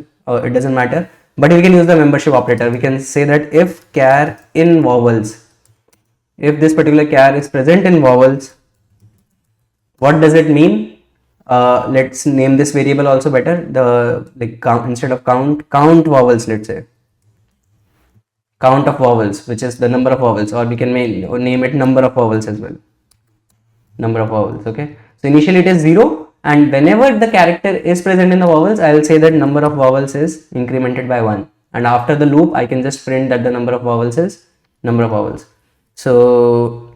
it doesn't matter. But we can use the membership operator. We can say that if char in vowels, if this particular char is present in vowels, what does it mean? Let's name this variable also better. Count, instead of count vowels, let's say count of vowels, which is the number of vowels, or we can name it number of vowels as well. Number of vowels. Okay, so initially it is 0, and whenever the character is present in the vowels, I will say that number of vowels is incremented by 1, and after the loop I can just print that the number of vowels is number of vowels. So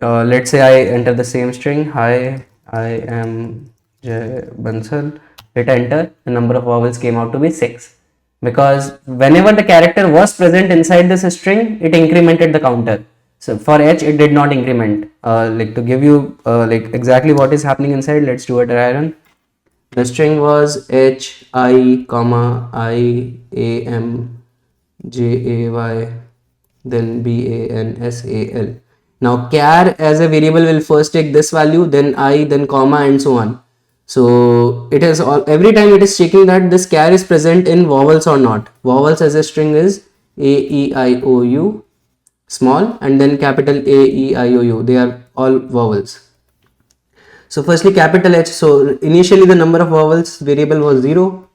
let's say I enter the same string, hi, I am Jai Bansal, hit enter. The number of vowels came out to be 6, because whenever the character was present inside this string, it incremented the counter. So for H it did not increment. To give you exactly what is happening inside, let's do a dry run. The string was h I comma I a m j a y then BANSAL. Now char as a variable will first take this value, then I, then comma, and so on. So it is all, every time it is checking that this char is present in vowels or not. Vowels as a string is A, E, I, O, U small, and then capital A, E, I, O, U. They are all vowels. So firstly capital H. So initially the number of vowels variable was 0.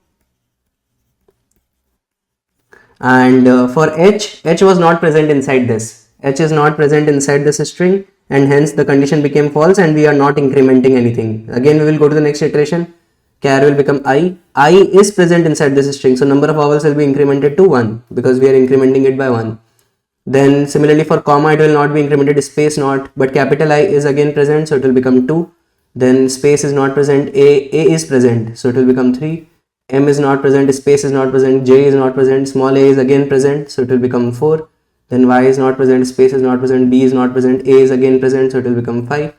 And for h was not present inside this. H is not present inside this string, and hence the condition became false, and we are not incrementing anything. Again we will go to the next iteration. Char will become I is present inside this string, so number of vowels will be incremented to 1 because we are incrementing it by 1. Then similarly for comma it will not be incremented, space not, but capital I is again present, so it will become 2. Then space is not present, a is present, so it will become 3. M is not present, space is not present, J is not present, small a is again present, so it will become 4. Then Y is not present, space is not present, B is not present, A is again present, so it will become 5.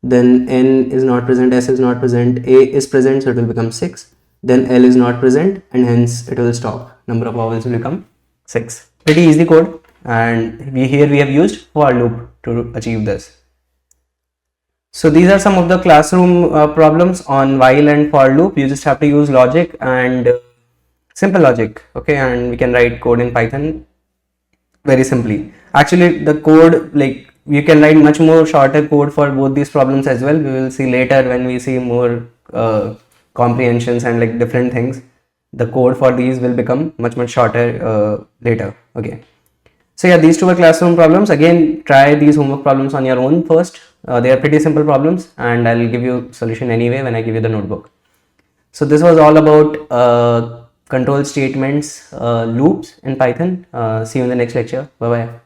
Then N is not present, S is not present, A is present, so it will become 6. Then L is not present, and hence it will stop. Number of vowels will become 6. Pretty easy code, and here we have used for loop to achieve this. So these are some of the classroom problems on while and for loop. You just have to use logic and simple logic, okay, and we can write code in Python very simply. Actually the code, like, you can write much more shorter code for both these problems as well. We will see later when we see more comprehensions and like different things. The code for these will become much shorter later. Okay. So yeah, these two were classroom problems. Again, try these homework problems on your own first. They are pretty simple problems, and I'll give you solution anyway when I give you the notebook. So this was all about control statements, loops in Python. See you in the next lecture. Bye bye.